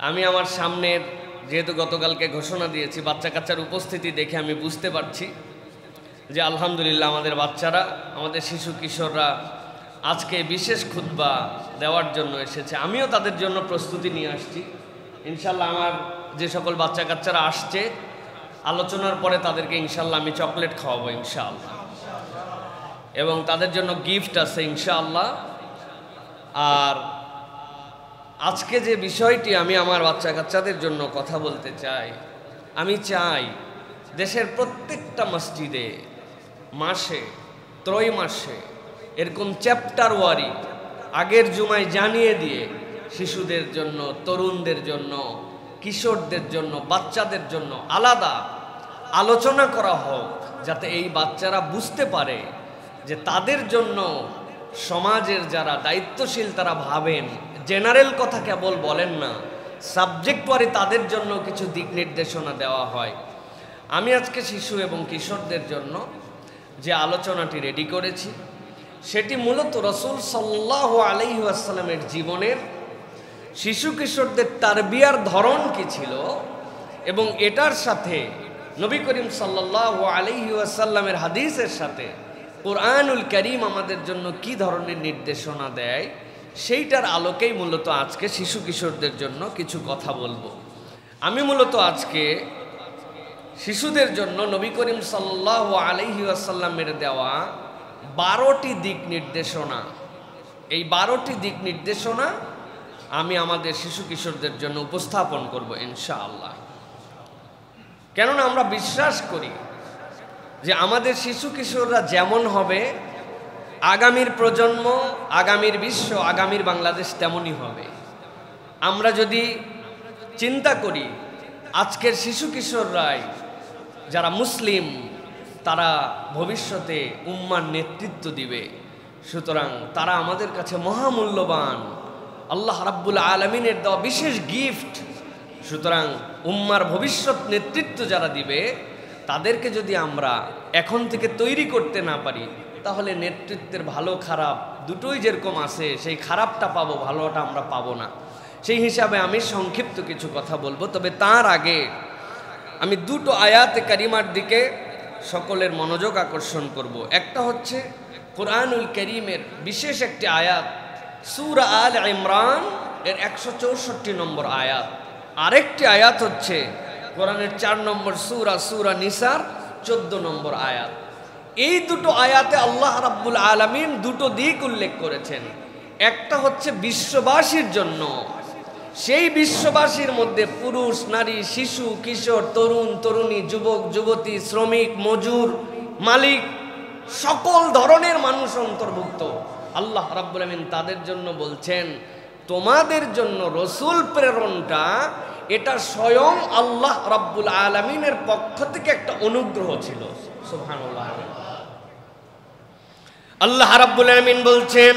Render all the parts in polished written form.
আমি আমার সামনের যেহেতু গতকালকে ঘোষণা দিয়েছি বাচ্চা কাচ্চার উপস্থিতি দেখে আমি বুঝতে পারছি যে আলহামদুলিল্লাহ আমাদের বাচ্চারা, আমাদের শিশু কিশোররা আজকে বিশেষ খুতবা দেওয়ার জন্য এসেছে। আমিও তাদের জন্য প্রস্তুতি নিয়ে আসছি। ইনশাল্লাহ আমার যে সকল বাচ্চা কাচ্চারা আসছে, আলোচনার পরে তাদেরকে ইনশাল্লাহ আমি চকলেট খাওয়াবো ইনশাআল্লাহ, এবং তাদের জন্য গিফট আছে ইনশাআল্লাহ। আর আজকে যে বিষয়টি আমি আমার বাচ্চা কাচ্চাদের জন্য কথা বলতে চাই, আমি চাই দেশের প্রত্যেকটা মসজিদে মাসে ত্রৈমাসে এরকম চ্যাপ্টার ওয়ারি আগের জুমায় জানিয়ে দিয়ে শিশুদের জন্য, তরুণদের জন্য, কিশোরদের জন্য, বাচ্চাদের জন্য আলাদা আলোচনা করা হোক, যাতে এই বাচ্চারা বুঝতে পারে যে তাদের জন্য সমাজের যারা দায়িত্বশীল তারা ভাবেন, জেনারেল কথা কেবল বলেন না, সাবজেক্ট ওয়ারি তাদের জন্য কিছু দিক নির্দেশনা দেওয়া হয়। আমি আজকে শিশু এবং কিশোরদের জন্য যে আলোচনাটি রেডি করেছি সেটি মূলত রাসূল সাল্লাল্লাহু আলাইহি ওয়াসাল্লামের জীবনের শিশু কিশোরদের তারবিয়ার ধরন কি ছিল, এবং এটার সাথে নবী করিম সাল্লাল্লাহু আলাইহি ওয়াসাল্লামের হাদিসের সাথে কুরআনুল কারীম আমাদের জন্য কি ধরনের নির্দেশনা দেয়, সেইটার আলোকেই মূলত আজকে শিশু কিশোরদের জন্য কিছু কথা বলবো। আমি মূলত আজকে শিশুদের জন্য নবী করিম সাল্লাল্লাহু আলাইহি ওয়াসাল্লামের দেওয়া 12টি দিক নির্দেশনা, এই 12টি দিক নির্দেশনা আমি আমাদের শিশু কিশোরদের জন্য উপস্থাপন করব ইনশাআল্লাহ। কেননা আমরা বিশ্বাস করি যে আমাদের শিশু কিশোররা যেমন হবে, আগামীর প্রজন্ম, আগামীর বিশ্ব, আগামীর বাংলাদেশ তেমনই হবে। আমরা যদি চিন্তা করি আজকের শিশু কিশোররাই যারা মুসলিম, তারা ভবিষ্যতে উম্মার নেতৃত্ব দিবে, সুতরাং তারা আমাদের কাছে মহামূল্যবান, আল্লাহ রাব্বুল আলামিনের দেওয়া বিশেষ গিফট। সুতরাং উম্মার ভবিষ্যৎ নেতৃত্ব যারা দিবে তাদেরকে যদি আমরা এখন থেকে তৈরি করতে না পারি, তাহলে নেতৃত্বের ভালো খারাপ দুটোই যেরকম আছে, সেই খারাপটা পাবো, ভালোটা আমরা পাবো না। সেই হিসাবে আমি সংক্ষিপ্ত কিছু কথা বলবো, তবে তার আগে আমি দুটো আয়াতে কারিমার দিকে সকলের মনোযোগ আকর্ষণ করব। একটা হচ্ছে কুরআনুল কারীমের বিশেষ একটি আয়াত, সূরা আল ইমরান এর 164 নম্বর আয়াত। আরেকটি আয়াত হচ্ছে কোরআনের 4 নম্বর সূরা, সূরা নিসার 14 নম্বর আয়াত। এই দুটো আয়াতে আল্লাহ রাব্বুল আলামিন দুটো দিক উল্লেখ করেছেন। একটা হচ্ছে বিশ্ববাসীর জন্য, সেই বিশ্ববাসীর মধ্যে পুরুষ, নারী, শিশু, কিশোর, তরুণ, তরুণী, যুবক, যুবতী, শ্রমিক, মজুর, মালিক, সকল ধরনের মানুষ অন্তর্ভুক্ত। আল্লাহ রাব্বুল আলামিন তাদের জন্য বলছেন, তোমাদের জন্য রসুল প্রেরণটা এটা স্বয়ং আল্লাহ রাব্বুল আলামিনের পক্ষ থেকে একটা অনুগ্রহ ছিল। সুবহানাল্লাহ। আল্লাহ রাব্বুল আলামিন বলছেন,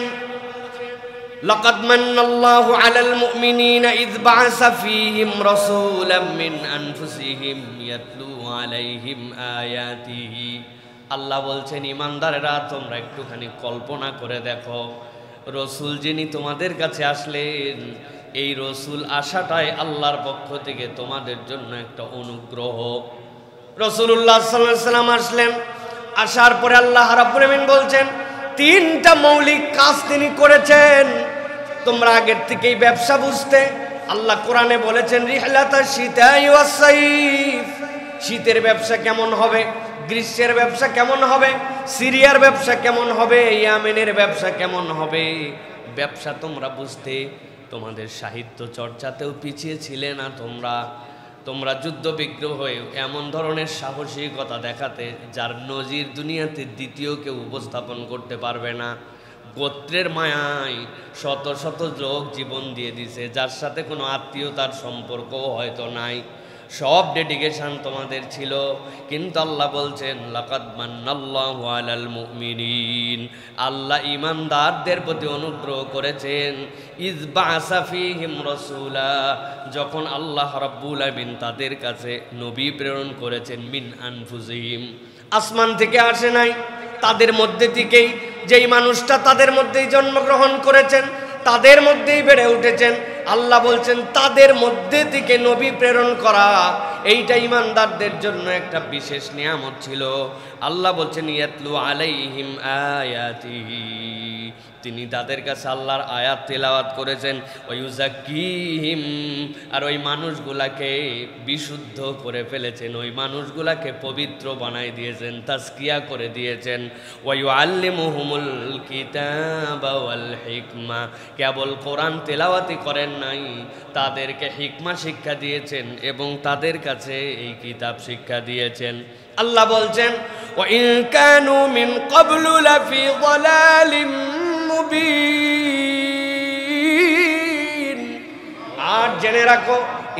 লাকাদ মান্নাল্লাহু আলাল মুমিনিনা ইয বা'আসা ফীহিম রাসূলাম মিন আনফুসিহিম ইয়াতলু আলাইহিম আয়াতিহি। আল্লাহ বলছেন, ঈমানদারেরা তোমরা একটুখানি কল্পনা করে দেখো, রসুল যিনি তোমাদের কাছে আসলেন, এই রসুল আসাটাই আল্লাহর পক্ষ থেকে তোমাদের জন্য একটা অনুগ্রহ। রাসূলুল্লাহ সাল্লাল্লাহু আলাইহি ওয়াসাল্লাম আসলেন, আসার পরে আল্লাহ রাব্বুল আলামিন বলছেন 3টা মৌলিক কাজ তিনি করেছেন। তোমরা আগের থেকেই ব্যবসা বুঝতে, আল্লাহ কোরআনে বলেছেন রিহলাতাশ শীতাই ওয়াস সাইফ, শীতের ব্যবসা কেমন হবে, গ্রীষ্মের ব্যবসা কেমন হবে, সিরিয়ার ব্যবসা কেমন হবে, ইয়ামেনের ব্যবসা কেমন হবে, ব্যবসা তোমরা বুঝতে। তোমাদের সাহিত্য চর্চাতেও পিছিয়ে ছিলে না তোমরা যুদ্ধ বিগ্রহ হয়ে এমন ধরনের সাহসিকতা দেখাতে যার নজির দুনিয়াতে দ্বিতীয় কেউ উপস্থাপন করতে পারবে না। গোত্রের মায়ায় শত শত লোক জীবন দিয়ে দিছে, যার সাথে কোনো আত্মীয়তার সম্পর্কও হয়তো নাই। সব ডেডিকেশন তোমাদের ছিল, কিন্তু আল্লাহ বলছেন লাকাদ মান্নাল্লাহু আলাল মুমিনিন, আল্লাহ ঈমানদারদের প্রতি অনুগ্রহ করেছেন। ইয বা'আসা ফীহিম রাসূলা, যখন আল্লাহ রাব্বুল আলামিন তাদের কাছে নবী প্রেরণ করেছেন, মিন আনফুসিহিম, আসমান থেকে আসে নাই, তাদের মধ্যে থেকেই, যেই মানুষটা তাদের মধ্যেই জন্মগ্রহণ করেছেন, তাদের মধ্যেই বেড়ে উঠেছেন, আল্লাহ বলছেন তাদের মধ্যে থেকে নবী প্রেরণ করা এইটা ইমানদারদের জন্য একটা বিশেষ নিয়ামত ছিল। আল্লাহ বলছেন ইয়াতলু আলাইহিম আয়াতিহি, তিনি তাদের কাছে আল্লাহর আয়াত তেলাওয়াত করেছেন। ওয়ায়ুযাক্কিহিম, আর ওই মানুষগুলাকে বিশুদ্ধ করে ফেলেছেন, ওই মানুষগুলাকে পবিত্র বানাই দিয়েছেন, তাজকিয়া করে দিয়েছেন। ওয়ায়ুআল্লিমুহুমুল কিতাবা ওয়াল হিকমা, কেবল কোরআন তেলাওয়াতই করেন নাই, তাদেরকে হিকমা শিক্ষা দিয়েছেন এবং তাদের কাছে এই কিতাব শিক্ষা দিয়েছেন। আল্লাহ বলছেন ওয়াইন কানু মিন ক্বাবলু লাফি যালালিম মুবিন, আর জেনে রাখো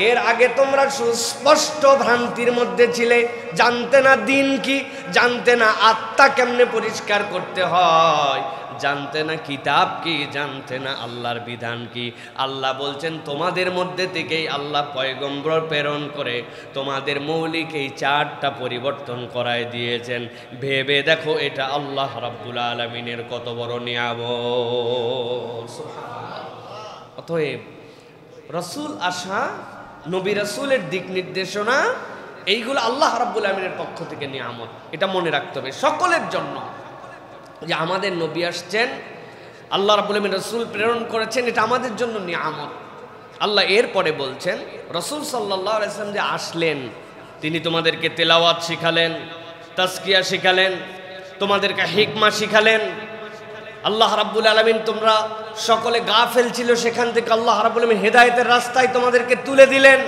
এর আগে তোমরা সুস্পষ্ট ভ্রান্তির মধ্যে ছিলে, জানতে না দিন কি, জানতে না আত্মা কেমনে পরিষ্কার করতে হয়, জানতে না কিতাব কি, জানতে না আল্লাহর বিধান কি। আল্লাহ বলছেন তোমাদের মধ্যে থেকেই আল্লাহ পয়গম্বর প্রেরণ করে তোমাদের মৌলিক এই চারটা পরিবর্তন করায় দিয়েছেন। ভেবে দেখো এটা আল্লাহ রাব্বুল আলামিনের কত বড় নিয়ামত। অতএব রসুল আসা, নবী রাসূলের দিক নির্দেশনা, এইগুলো আল্লাহ রাব্বুল আলামিনের পক্ষ থেকে নিয়ামত, এটা মনে রাখতে হবে সকলের জন্য। যে আমাদের নবী আসছেন, আল্লাহ রাব্বুল আলামিন রাসূল প্রেরণ করেছেন, এটা আমাদের জন্য নিয়ামত। আল্লাহ এরপরে বলছেন রাসূল সাল্লাল্লাহু আলাইহি ওয়াসাল্লাম যে আসলেন, তিনি তোমাদেরকে তেলাওয়াত শিখালেন, তাজকিয়া শিখালেন, তোমাদেরকে হিকমা শিখালেন। আল্লাহ রাব্বুল আলামিন তোমরা সকলে গাফেল ছিল, সেখান থেকে আল্লাহ রাব্বুল আলামিন হেদায়েতের রাস্তায় তোমাদেরকে তুলে দিলেন।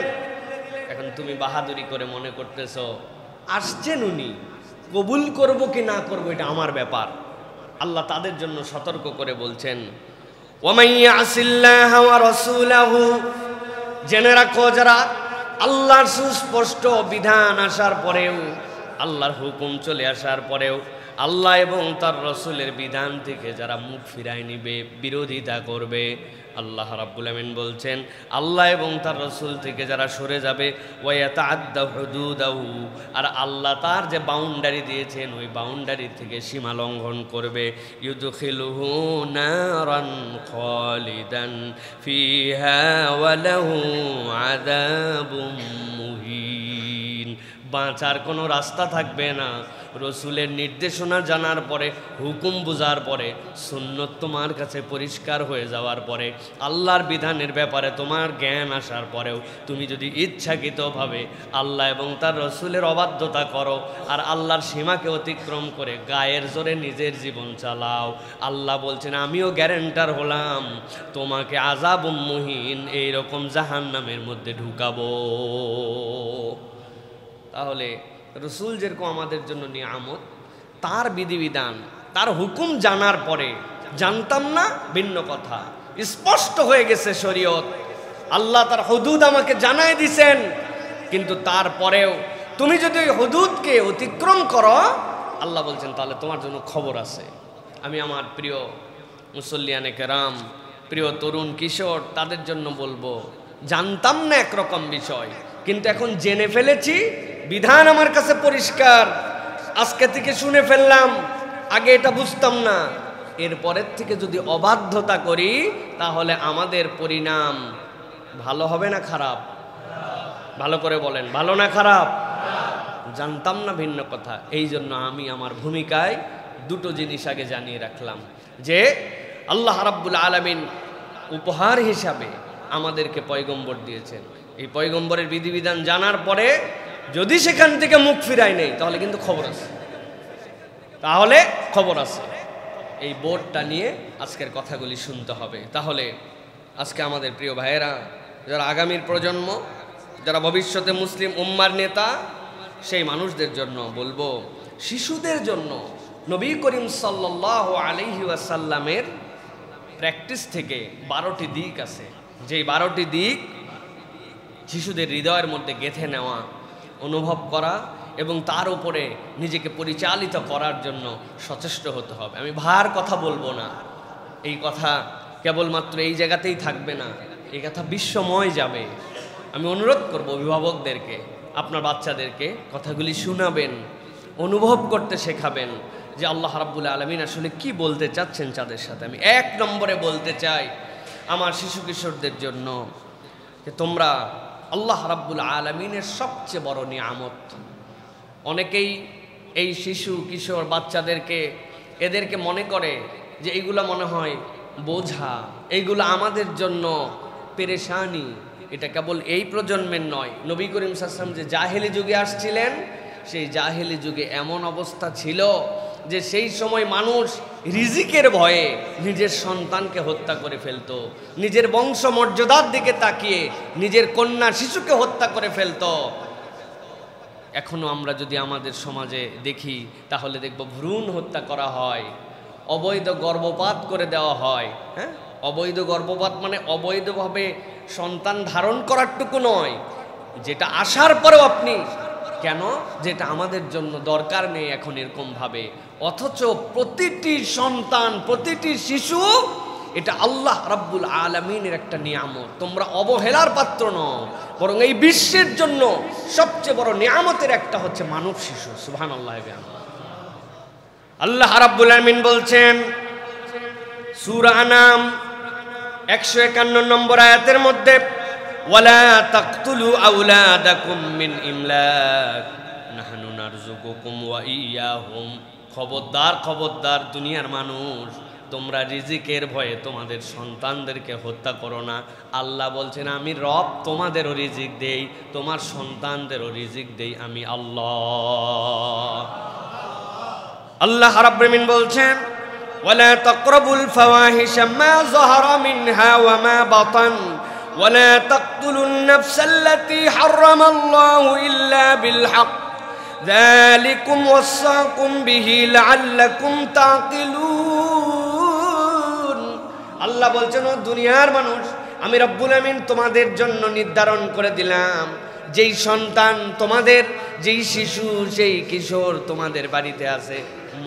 এখন তুমি বাহাদুরি করে মনে করতেছো আসছেন উনি, কবুল করব কি না করব এটা আমার ব্যাপার। আল্লাহ তাদের জন্য সতর্ক করে বলছেন ওয়ামান ইয়াসিল্লাহ ওয়া রাসূলাহু, জেনে রাখো যারা আল্লাহর সুস্পষ্ট বিধান আসার পরেও, আল্লাহর হুকুম চলে আসার পরেও আল্লাহ এবং তার রসুলের বিধান থেকে যারা মুখ ফিরায় নিবে, বিরোধিতা করবে, আল্লাহ রাব্বুল আমিন বলছেন আল্লাহ এবং তার রসুল থেকে যারা সরে যাবে, ওয়ায়াতাআদ্দা হুদুদাহু, আর আল্লাহ তার যে বাউন্ডারি দিয়েছেন ওই বাউন্ডারি থেকে সীমা লঙ্ঘন করবে, ইউদখিলুহু নারান খালিদান ফিহা ওয়া লাহু আযাবুম মুহিন, বাঁচার কোনো রাস্তা থাকবে না। রসুলের নির্দেশনা জানার পরে, হুকুম বুঝার পরে, সুন্নত তোমার কাছে পরিষ্কার হয়ে যাওয়ার পরে, আল্লাহর বিধানের ব্যাপারে তোমার জ্ঞান আসার পরেও তুমি যদি ইচ্ছাকৃতভাবে আল্লাহ এবং তার রসুলের অবাধ্যতা করো আর আল্লাহর সীমাকে অতিক্রম করে গায়ের জোরে নিজের জীবন চালাও, আল্লাহ বলছেন আমিও গ্যারেন্টার হলাম তোমাকে আযাবুম মুহিন, এইরকম জাহান্নামের মধ্যে ঢুকাবো। তাহলে রসুল যেরকম আমাদের জন্য নিয়ামত, তার বিধিবিধান, তার হুকুম জানার পরে, জানতাম না ভিন্ন কথা, স্পষ্ট হয়ে গেছে শরীয়ত, আল্লাহ তার হুদুদ আমাকে জানাই দিছেন, কিন্তু তারপরেও তুমি যদি ওই হুদুদকে অতিক্রম করো, আল্লাহ বলছেন তাহলে তোমার জন্য খবর আছে। আমি আমার প্রিয় মুসল্লিয়ানে কেরাম, প্রিয় তরুণ কিশোর, তাদের জন্য বলবো, জানতাম না একরকম বিষয়, কিন্তু এখন জেনে ফেলেছি, বিধান আমার কাছে পরিষ্কার, আজকে থেকে শুনে ফেললাম, আগে এটা বুঝতাম না, এরপরের থেকে যদি অবাধ্যতা করি তাহলে আমাদের পরিণাম ভালো হবে না খারাপ? ভালো করে বলেন, ভালো না খারাপ? জানতাম না ভিন্ন কথা। এই জন্য আমি আমার ভূমিকায় দুটো জিনিস আগে জানিয়ে রাখলাম, যে আল্লাহ রাব্বুল আলামিন উপহার হিসাবে আমাদেরকে পয়গম্বর দিয়েছেন, এই পয়গম্বরের বিধিবিধান জানার পরে যদি সেখান থেকে মুখ ফিরায় নেই তাহলে কিন্তু খবর আছে, তাহলে খবর আছে। এই বোর্ডটা নিয়ে আজকের কথাগুলি শুনতে হবে। তাহলে আজকে আমাদের প্রিয় ভাইয়েরা, যারা আগামীর প্রজন্ম, যারা ভবিষ্যতে মুসলিম উম্মার নেতা, সেই মানুষদের জন্য বলবো, শিশুদের জন্য নবী করিম সাল্লাল্লাহু আলাইহি ওয়াসাল্লামের প্র্যাকটিস থেকে 12টি দিক আছে, যেই 12টি দিক শিশুদের হৃদয়ের মধ্যে গেঁথে নেওয়া, অনুভব করা এবং তার উপরে নিজেকে পরিচালিত করার জন্য সচেষ্ট হতে হবে। আমি ভার কথা বলবো না, এই কথা কেবলমাত্র এই জায়গাতেই থাকবে না, এই কথা বিশ্বময় যাবে। আমি অনুরোধ করব অভিভাবকদেরকে, আপনার বাচ্চাদেরকে কথাগুলি শোনাবেন, অনুভব করতে শেখাবেন যে আল্লাহ রাব্বুল আলামিন আসলে কি বলতে চাচ্ছেন তাদের সাথে। আমি 1 নম্বরে বলতে চাই, আমার শিশু কিশোরদের জন্য যে তোমরা আল্লাহ রাব্বুল আলামিনের সবচেয়ে বড় নিয়ামত। অনেকেই এই শিশু কিশোর বাচ্চাদেরকে এদেরকে মনে করে যে এইগুলা মনে হয় বোঝা, এইগুলো আমাদের জন্য পেরেশানি। এটা কেবল এই প্রজন্মের নয়, নবী করিম সাল্লাল্লাহু আলাইহি ওয়াসাল্লাম যে জাহেলি যুগে আসছিলেন সেই জাহেলি যুগে এমন অবস্থা ছিল যে সেই সময় মানুষ রিজিকের ভয়ে নিজের সন্তানকে হত্যা করে ফেলতো, নিজের বংশ মর্যাদার দিকে তাকিয়ে নিজের কন্যা শিশুকে হত্যা করে ফেলতো। এখনো আমরা যদি আমাদের সমাজে দেখি তাহলে দেখব ভ্রূণ হত্যা করা হয়, অবৈধ গর্ভপাত করে দেওয়া হয়। হ্যাঁ, অবৈধ গর্ভপাত মানে অবৈধভাবে সন্তান ধারণ করারটুকু নয়, যেটা আসার পরেও আপনি কেন, যেটা আমাদের জন্য দরকার নেই এখন এরকমভাবে, অথচ প্রতিটি সন্তান প্রতিটি শিশু এটা আল্লাহ রাব্বুল আলামিনের একটা নিয়ামত। তোমরা অবহেলার পাত্র নও, বরং এই বিশ্বের জন্য সবচেয়ে বড় নিয়ামতের একটা হচ্ছে মানব শিশু। সুবহানাল্লাহ। আল্লাহ রাব্বুল আলামিন বলছেন সূরা আনাম 151 নম্বর আয়াতের মধ্যে, ওয়ালা তাকতুলু আওলাদাকুম মিন ইমলাক নাহনু নারযুকুকুম ওয়া ইয়াহুম। খবরদার খবরদার দুনিয়ার মানুষ, তোমরা রিজিকের ভয়ে তোমাদের সন্তানদেরকে হত্যা করো না। আল্লাহ বলছেন আমি রব তোমাদেরও রিজিক দেই, তোমার সন্তানদেরও রিজিক দেই আমি আল্লাহ। আল্লাহ রাব্বুল আলামিন বলছেন ওয়ালা তাকরাবুল ফাওয়াহিশা মা যাহারা মিনহা ওয়া মা বাতান ওয়ালা তাকতুলুন নাফসাল্লাতী হারামাল্লাহু ইল্লা বিল হক যালিকুম ওয়াসাকুম বিহি লাআল্লাকুম তাকিলুন। আল্লাহ বলছেন ও দুনিয়ার মানুষ, আমি রব্বুল আমিন তোমাদের জন্য নির্ধারণ করে দিলাম যেই সন্তান তোমাদের, যেই শিশু সেই কিশোর তোমাদের বাড়িতে আছে,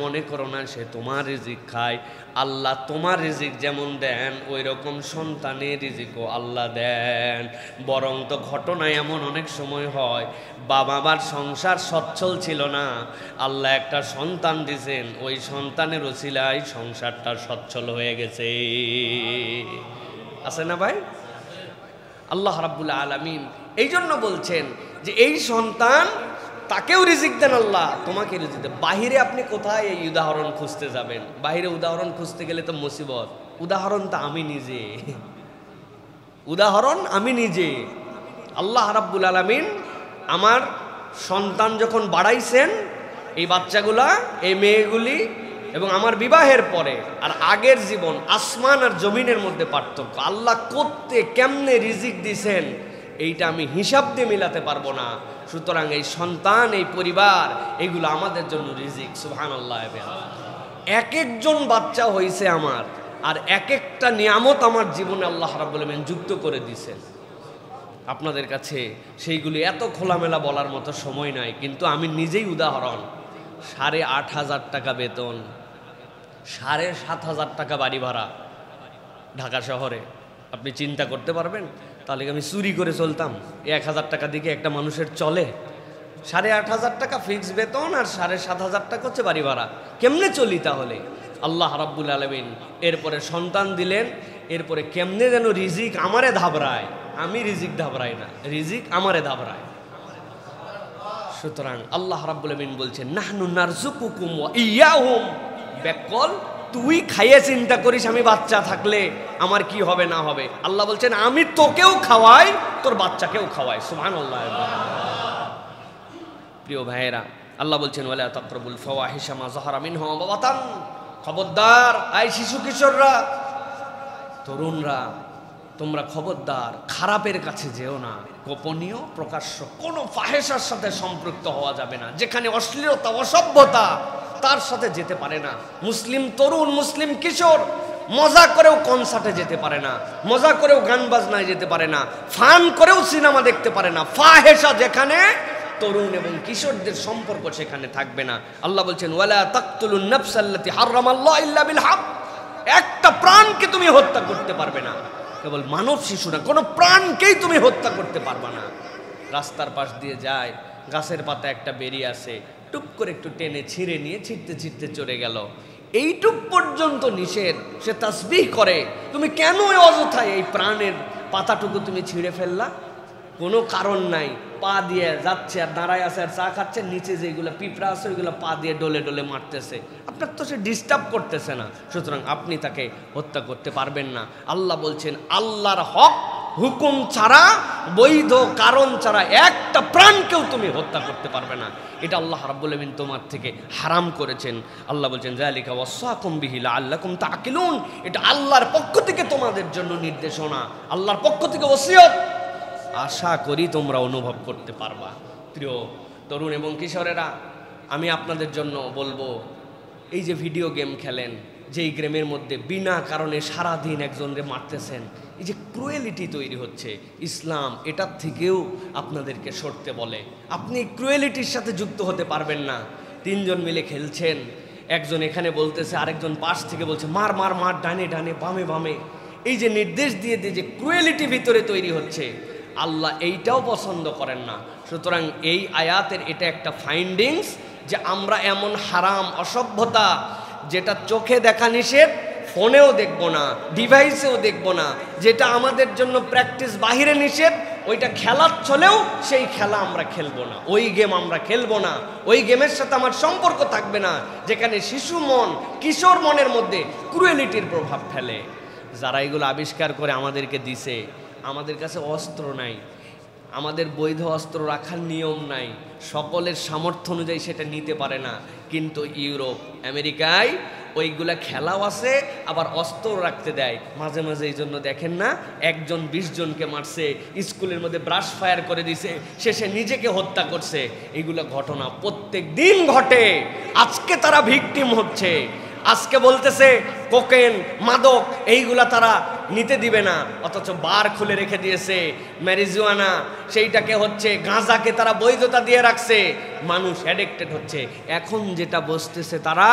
মনে করো না সে তোমার রিজিক খায়। আল্লাহ তোমার রিজিক যেমন দেন ওই রকম সন্তানের রিজিকও আল্লাহ দেন। বরং তো ঘটনা এমন অনেক সময় হয় বাবা মার সংসার সচ্ছল ছিল না, আল্লাহ একটা সন্তান দিয়েছেন, ওই সন্তানের ওসিলায় সংসারটা সচ্ছল হয়ে গেছে। আছে না ভাই? আল্লাহ রাব্বুল আলামিন এই জন্য বলছেন যে এই সন্তান তাকেও রিজিক দেন আল্লাহ, তোমাকে রিজিক দেন। বাহিরে আপনি কোথায় এই উদাহরণ খুঁজতে যাবেন? বাহিরে উদাহরণ খুঁজতে গেলে তো মুসিবত। উদাহরণ তো আমি নিজে, উদাহরণ আমি নিজে। আল্লাহ রাব্বুল আলামিন আমার সন্তান যখন বাড়াইছেন, এই বাচ্চাগুলা, এই মেয়েগুলি, এবং আমার বিবাহের পরে আর আগের জীবন, আসমান আর জমিনের মধ্যে পার্থক্য। আল্লাহ করতে কেমনে রিজিক দিছেন এইটা আমি হিসাব দিয়ে মিলাতে পারবো না। সুতরাং এই সন্তান, এই পরিবার, এগুলো আমাদের জন্য রিজিক। সুবহানাল্লাহ। এক একজন বাচ্চা হয়েছে আমার, আর এক একটা নিয়ামত আমার জীবনে আল্লাহ রাব্বুল আমিন যুক্ত করে দিয়েছেন। আপনাদের কাছে সেইগুলি এত খোলামেলা বলার মতো সময় নাই, কিন্তু আমি নিজেই উদাহরণ। 8,500 টাকা বেতন, 7,500 টাকা বাড়ি ভাড়া ঢাকা শহরে। আপনি চিন্তা করতে পারবেন? তাহলে আমি চুরি করে চলতাম? 1,000 টাকা দিকে একটা মানুষের চলে? 8,500 টাকা ফিক্স বেতন আর 7,500 টাকা হচ্ছে বাড়ি ভাড়া। কেমনে চলি তাহলে? আল্লাহ রাব্বুল আলামিন এরপরে সন্তান দিলেন, এরপরে কেমনে যেন রিজিক আমারে ধাবরায়। আমি রিজিক ধাবরাই না, রিজিক আমারে ধাবরায়। সুতরাং আল্লাহ রাব্বুল আমিন বলছেন নাহনু নারযুকুকুম ওয়া ইয়াহুম। বেকল তুই খাইয়ে চিন্তা করিস আমি বাচ্চা থাকলে আমার কি হবে না হবে। আল্লাহ বলছেন আমি তোকেও খাওয়াই, তোর বাচ্চাকেও খাওয়াই। সুবহানাল্লাহ। প্রিয় ভাইয়েরা, আল্লাহ বলছেন ওয়ালা তাকরাবুল ফাওয়াহিশা মা যাহারা মিনহা ওয়া বাতান। খবরদার এই শিশু কিশোররা, তরুণরা, তোমরা খবরদার খারাপের কাছে যেও না। গোপনীয় প্রকাশ্য কোনো ফাহেশার সাথে সম্পৃক্ত হওয়া যাবে না। যেখানে অশ্লীলতা, অসভ্যতা, তার সাথে যেতে পারে না। মুসলিম তরুণ, মুসলিম কিশোর মজা করেও কনসার্টে যেতে পারে না, মজা করেও গান বাজনায় যেতে পারে না, ফান করেও সিনেমা দেখতে পারে না। ফাহেশা যেখানে, তরুণ এবং কিশোরদের সম্পর্ক সেখানে থাকবে না। আল্লাহ বলছেন ওয়ালা তাকতুলুন নাফসাল্লাতী হারামাল্লাহু ইল্লা বিল হক। একটা প্রাণকে তুমি হত্যা করতে পারবে না, কেবল মানব শিশু না, কোনো প্রাণকেই তুমি হত্যা করতে পারবে না। রাস্তার পাশ দিয়ে যায়, গাছের পাতা একটা বেরিয়ে আসে, টুপ করে একটু টেনে ছিঁড়ে নিয়ে ছিঁড়তে ছিঁড়তে চলে গেল। এইটুক পর্যন্ত নিষেধ, সে তাসবিহ করে, তুমি কেন অযথায় এই প্রাণের পাতাটুকু তুমি ছিঁড়ে ফেললা? কোনো কারণ নাই, পা দিয়ে যাচ্ছে আর দাঁড়ায় আছে আর চা খাচ্ছে, নিচে যেগুলো পিঁপড়া আছে ওইগুলো পা দিয়ে ডলে ডলে মারতেছে, আপনার তো সে ডিস্টার্ব করতেছে না, সুতরাং আপনি তাকে হত্যা করতে পারবেন না। আল্লাহ বলছেন আল্লাহর হক হুকুম ছাড়া, বৈধ কারণ ছাড়া একটা প্রাণকেও তুমি হত্যা করতে পারবে না, এটা আল্লাহ রাব্বুল আমিন তোমার থেকে হারাম করেছেন। আল্লাহ বলছেন যালিকা ওয়াসাকুম বিহি লাআল্লাকুম তাকিলুন, এটা আল্লাহর পক্ষ থেকে তোমাদের জন্য নির্দেশনা, আল্লাহর পক্ষ থেকে ওসিয়ত, আশা করি তোমরা অনুভব করতে পারবা। প্রিয় তরুণ এবং কিশোরেরা, আমি আপনাদের জন্য বলবো, এই যে ভিডিও গেম খেলেন, যেই গেমের মধ্যে বিনা কারণে সারাদিন একজনকে মারতেছেন, এই যে ক্রুয়েলিটি তৈরি হচ্ছে, ইসলাম এটার থেকেও আপনাদেরকে সরতে বলে। আপনি ক্রুয়েলিটির সাথে যুক্ত হতে পারবেন না। তিনজন মিলে খেলছেন, একজন এখানে বলতেছে, আরেকজন পাশ থেকে বলছে মার মার মার, ডানে ডানে বামে বামে, এই যে নির্দেশ দিয়ে দিয়ে যে ক্রুয়েলিটি ভিতরে তৈরি হচ্ছে, আল্লাহ এইটাও পছন্দ করেন না। সুতরাং এই আয়াতের এটা একটা ফাইন্ডিংস যে আমরা এমন হারাম অসভ্যতা, যেটা চোখে দেখা নিষেধ, ফোনেও দেখব না, ডিভাইসেও দেখব না, যেটা আমাদের জন্য প্র্যাকটিস বাহিরে নিষেধ, ওইটা খেলার ছলেও সেই খেলা আমরা খেলবো না, ওই গেম আমরা খেলবো না, ওই গেমের সাথে আমার সম্পর্ক থাকবে না, যেখানে শিশু মন, কিশোর মনের মধ্যে ক্রুয়েলিটির প্রভাব ফেলে। যারা এগুলো আবিষ্কার করে আমাদেরকে দিছে, আমাদের কাছে অস্ত্র নাই, আমাদের বৈধ অস্ত্র রাখার নিয়ম নাই, সকলের সামর্থ্য অনুযায়ী সেটা নিতে পারে না, কিন্তু ইউরোপ আমেরিকায় ওইগুলা খেলাও আছে, আবার অস্ত্র রাখতে দেয় মাঝে মাঝে। এই জন্য দেখেন না, একজন 20 জনকে মারছে, স্কুলের মধ্যে ব্রাশ ফায়ার করে দিছে, শেষে নিজেকে হত্যা করছে। এইগুলো ঘটনা প্রত্যেক দিন ঘটে। আজকে তারা ভিকটিম হচ্ছে, আজকে বলতেছে কোকেন, মাদক এইগুলা তারা নিতে দিবে না, অথচ বার খুলে রেখে দিয়েছে। ম্যারিজুয়ানা সেইটাকে হচ্ছে, গাঁজাকে তারা বৈধতা দিয়ে রাখছে, মানুষ অ্যাডিক্টেড হচ্ছে। এখন যেটা বসতেছে তারা,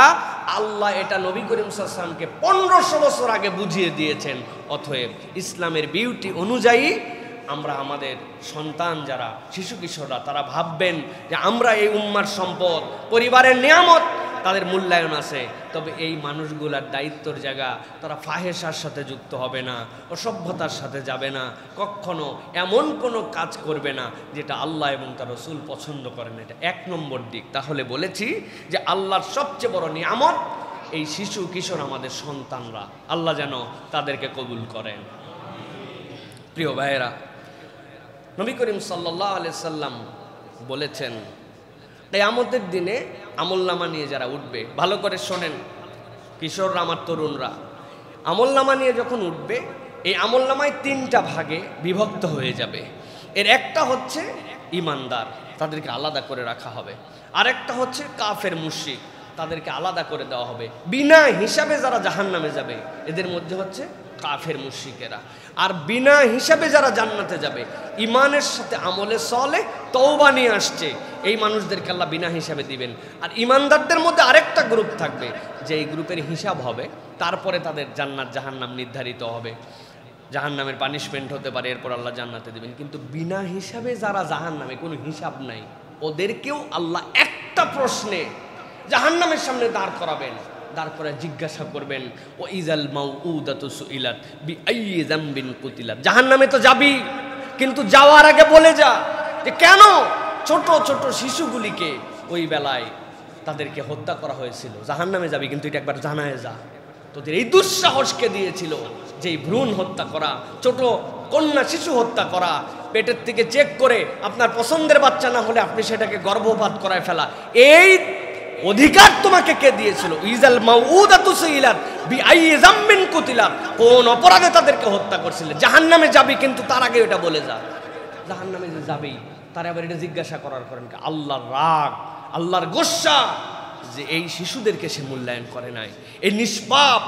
আল্লাহ এটা নবী করিম সাল্লাল্লাহু আলাইহি ওয়াসাল্লামকে 1500 বছর আগে বুঝিয়ে দিয়েছেন। অতএব ইসলামের বিউটি অনুযায়ী আমরা আমাদের সন্তান যারা শিশু কিশোররা, তারা ভাববেন যে আমরা এই উম্মার সম্পদ, পরিবারের নিয়ামত, তাদের মূল্যায়ন আছে, তবে এই মানুষগুলার দায়িত্বর জায়গা, তারা ফাহেসার সাথে যুক্ত হবে না, অসভ্যতার সাথে যাবে না, কখনো এমন কোনো কাজ করবে না যেটা আল্লাহ এবং তার রাসূল পছন্দ করেন। এটা 1 নম্বর দিক। তাহলে বলেছি যে আল্লাহর সবচেয়ে বড় নিয়ামত এই শিশু কিশোর, আমাদের সন্তানরা, আল্লাহ যেন তাদেরকে কবুল করেন। প্রিয় ভাইয়েরা, নবী করিম সাল্লাল্লাহু আলাইহি সাল্লাম বলেছেন, কিয়ামতের দিনে আমলনামা নিয়ে যারা উঠবে, ভালো করে শোনেন কিশোররা, আমার তরুণরা, আমলনামা নিয়ে যখন উঠবে, এই আমলনামায় 3টা ভাগে বিভক্ত হয়ে যাবে। এর একটা হচ্ছে ইমানদার, তাদেরকে আলাদা করে রাখা হবে, আরেকটা হচ্ছে কাফের মুশরিক, তাদেরকে আলাদা করে দেওয়া হবে। বিনা হিসাবে যারা জাহান্নামে যাবে, এদের মধ্যে হচ্ছে কাফের মুশরিকেরা। আর বিনা হিসাবে যারা জান্নাতে যাবে, ইমানের সাথে আমলে সলে তওবা নিয়ে আসছে, এই মানুষদেরকে আল্লাহ বিনা হিসাবে দিবেন। আর ইমানদারদের মধ্যে আরেকটা গ্রুপ থাকবে, যে এই গ্রুপের হিসাব হবে, তারপরে তাদের জান্নাত জাহান্নাম নির্ধারিত হবে, জাহান্নামের পানিশমেন্ট হতে পারে, এরপর আল্লাহ জান্নাতে দিবেন। কিন্তু বিনা হিসাবে যারা জাহান্নামে, কোনো হিসাব নাই, ওদেরকেও আল্লাহ একটা প্রশ্নে জাহান্নামের সামনে দাঁড় করাবেন, দাঁড় করে জিজ্ঞাসা করবেন, ও ইজাল মাউউদাতু সুইলাত বিআইয়ি যামবিন কুতিলাত। জাহান্নামে তো যাবি, কিন্তু যাওয়ার আগে বলে যা যে কেন ছোট ছোট শিশুগুলিকে ওই বেলায় তাদেরকে হত্যা করা হয়েছিল। জাহান্নামে যাবি, কিন্তু এটা একবার জানায় যা। তোদের এই দুঃসাহসকে দিয়েছিল যে ভ্রূণ হত্যা করা, ছোট কন্যা শিশু হত্যা করা, পেটের থেকে চেক করে আপনার পছন্দের বাচ্চা না হলে আপনি সেটাকে গর্ভপাত করায় ফেলা, এই অধিকার তোমাকে কে দিয়েছিল? ইজাল মাউউদাতু সুইলাত বিআইয়ি যামবিন কুতিলাত, কোন অপরাধে তাদেরকে হত্যা করছিলে। জাহান্নামে যাবি, কিন্তু তার আগে এটা বলে যা। জাহান্নামে যে যাবেই, তারা আবার এটা জিজ্ঞাসা করার করেন আল্লাহর রাগ, আল্লাহর গোসা যে এই শিশুদেরকে সে মূল্যায়ন করে নাই। এই নিষ্পাপ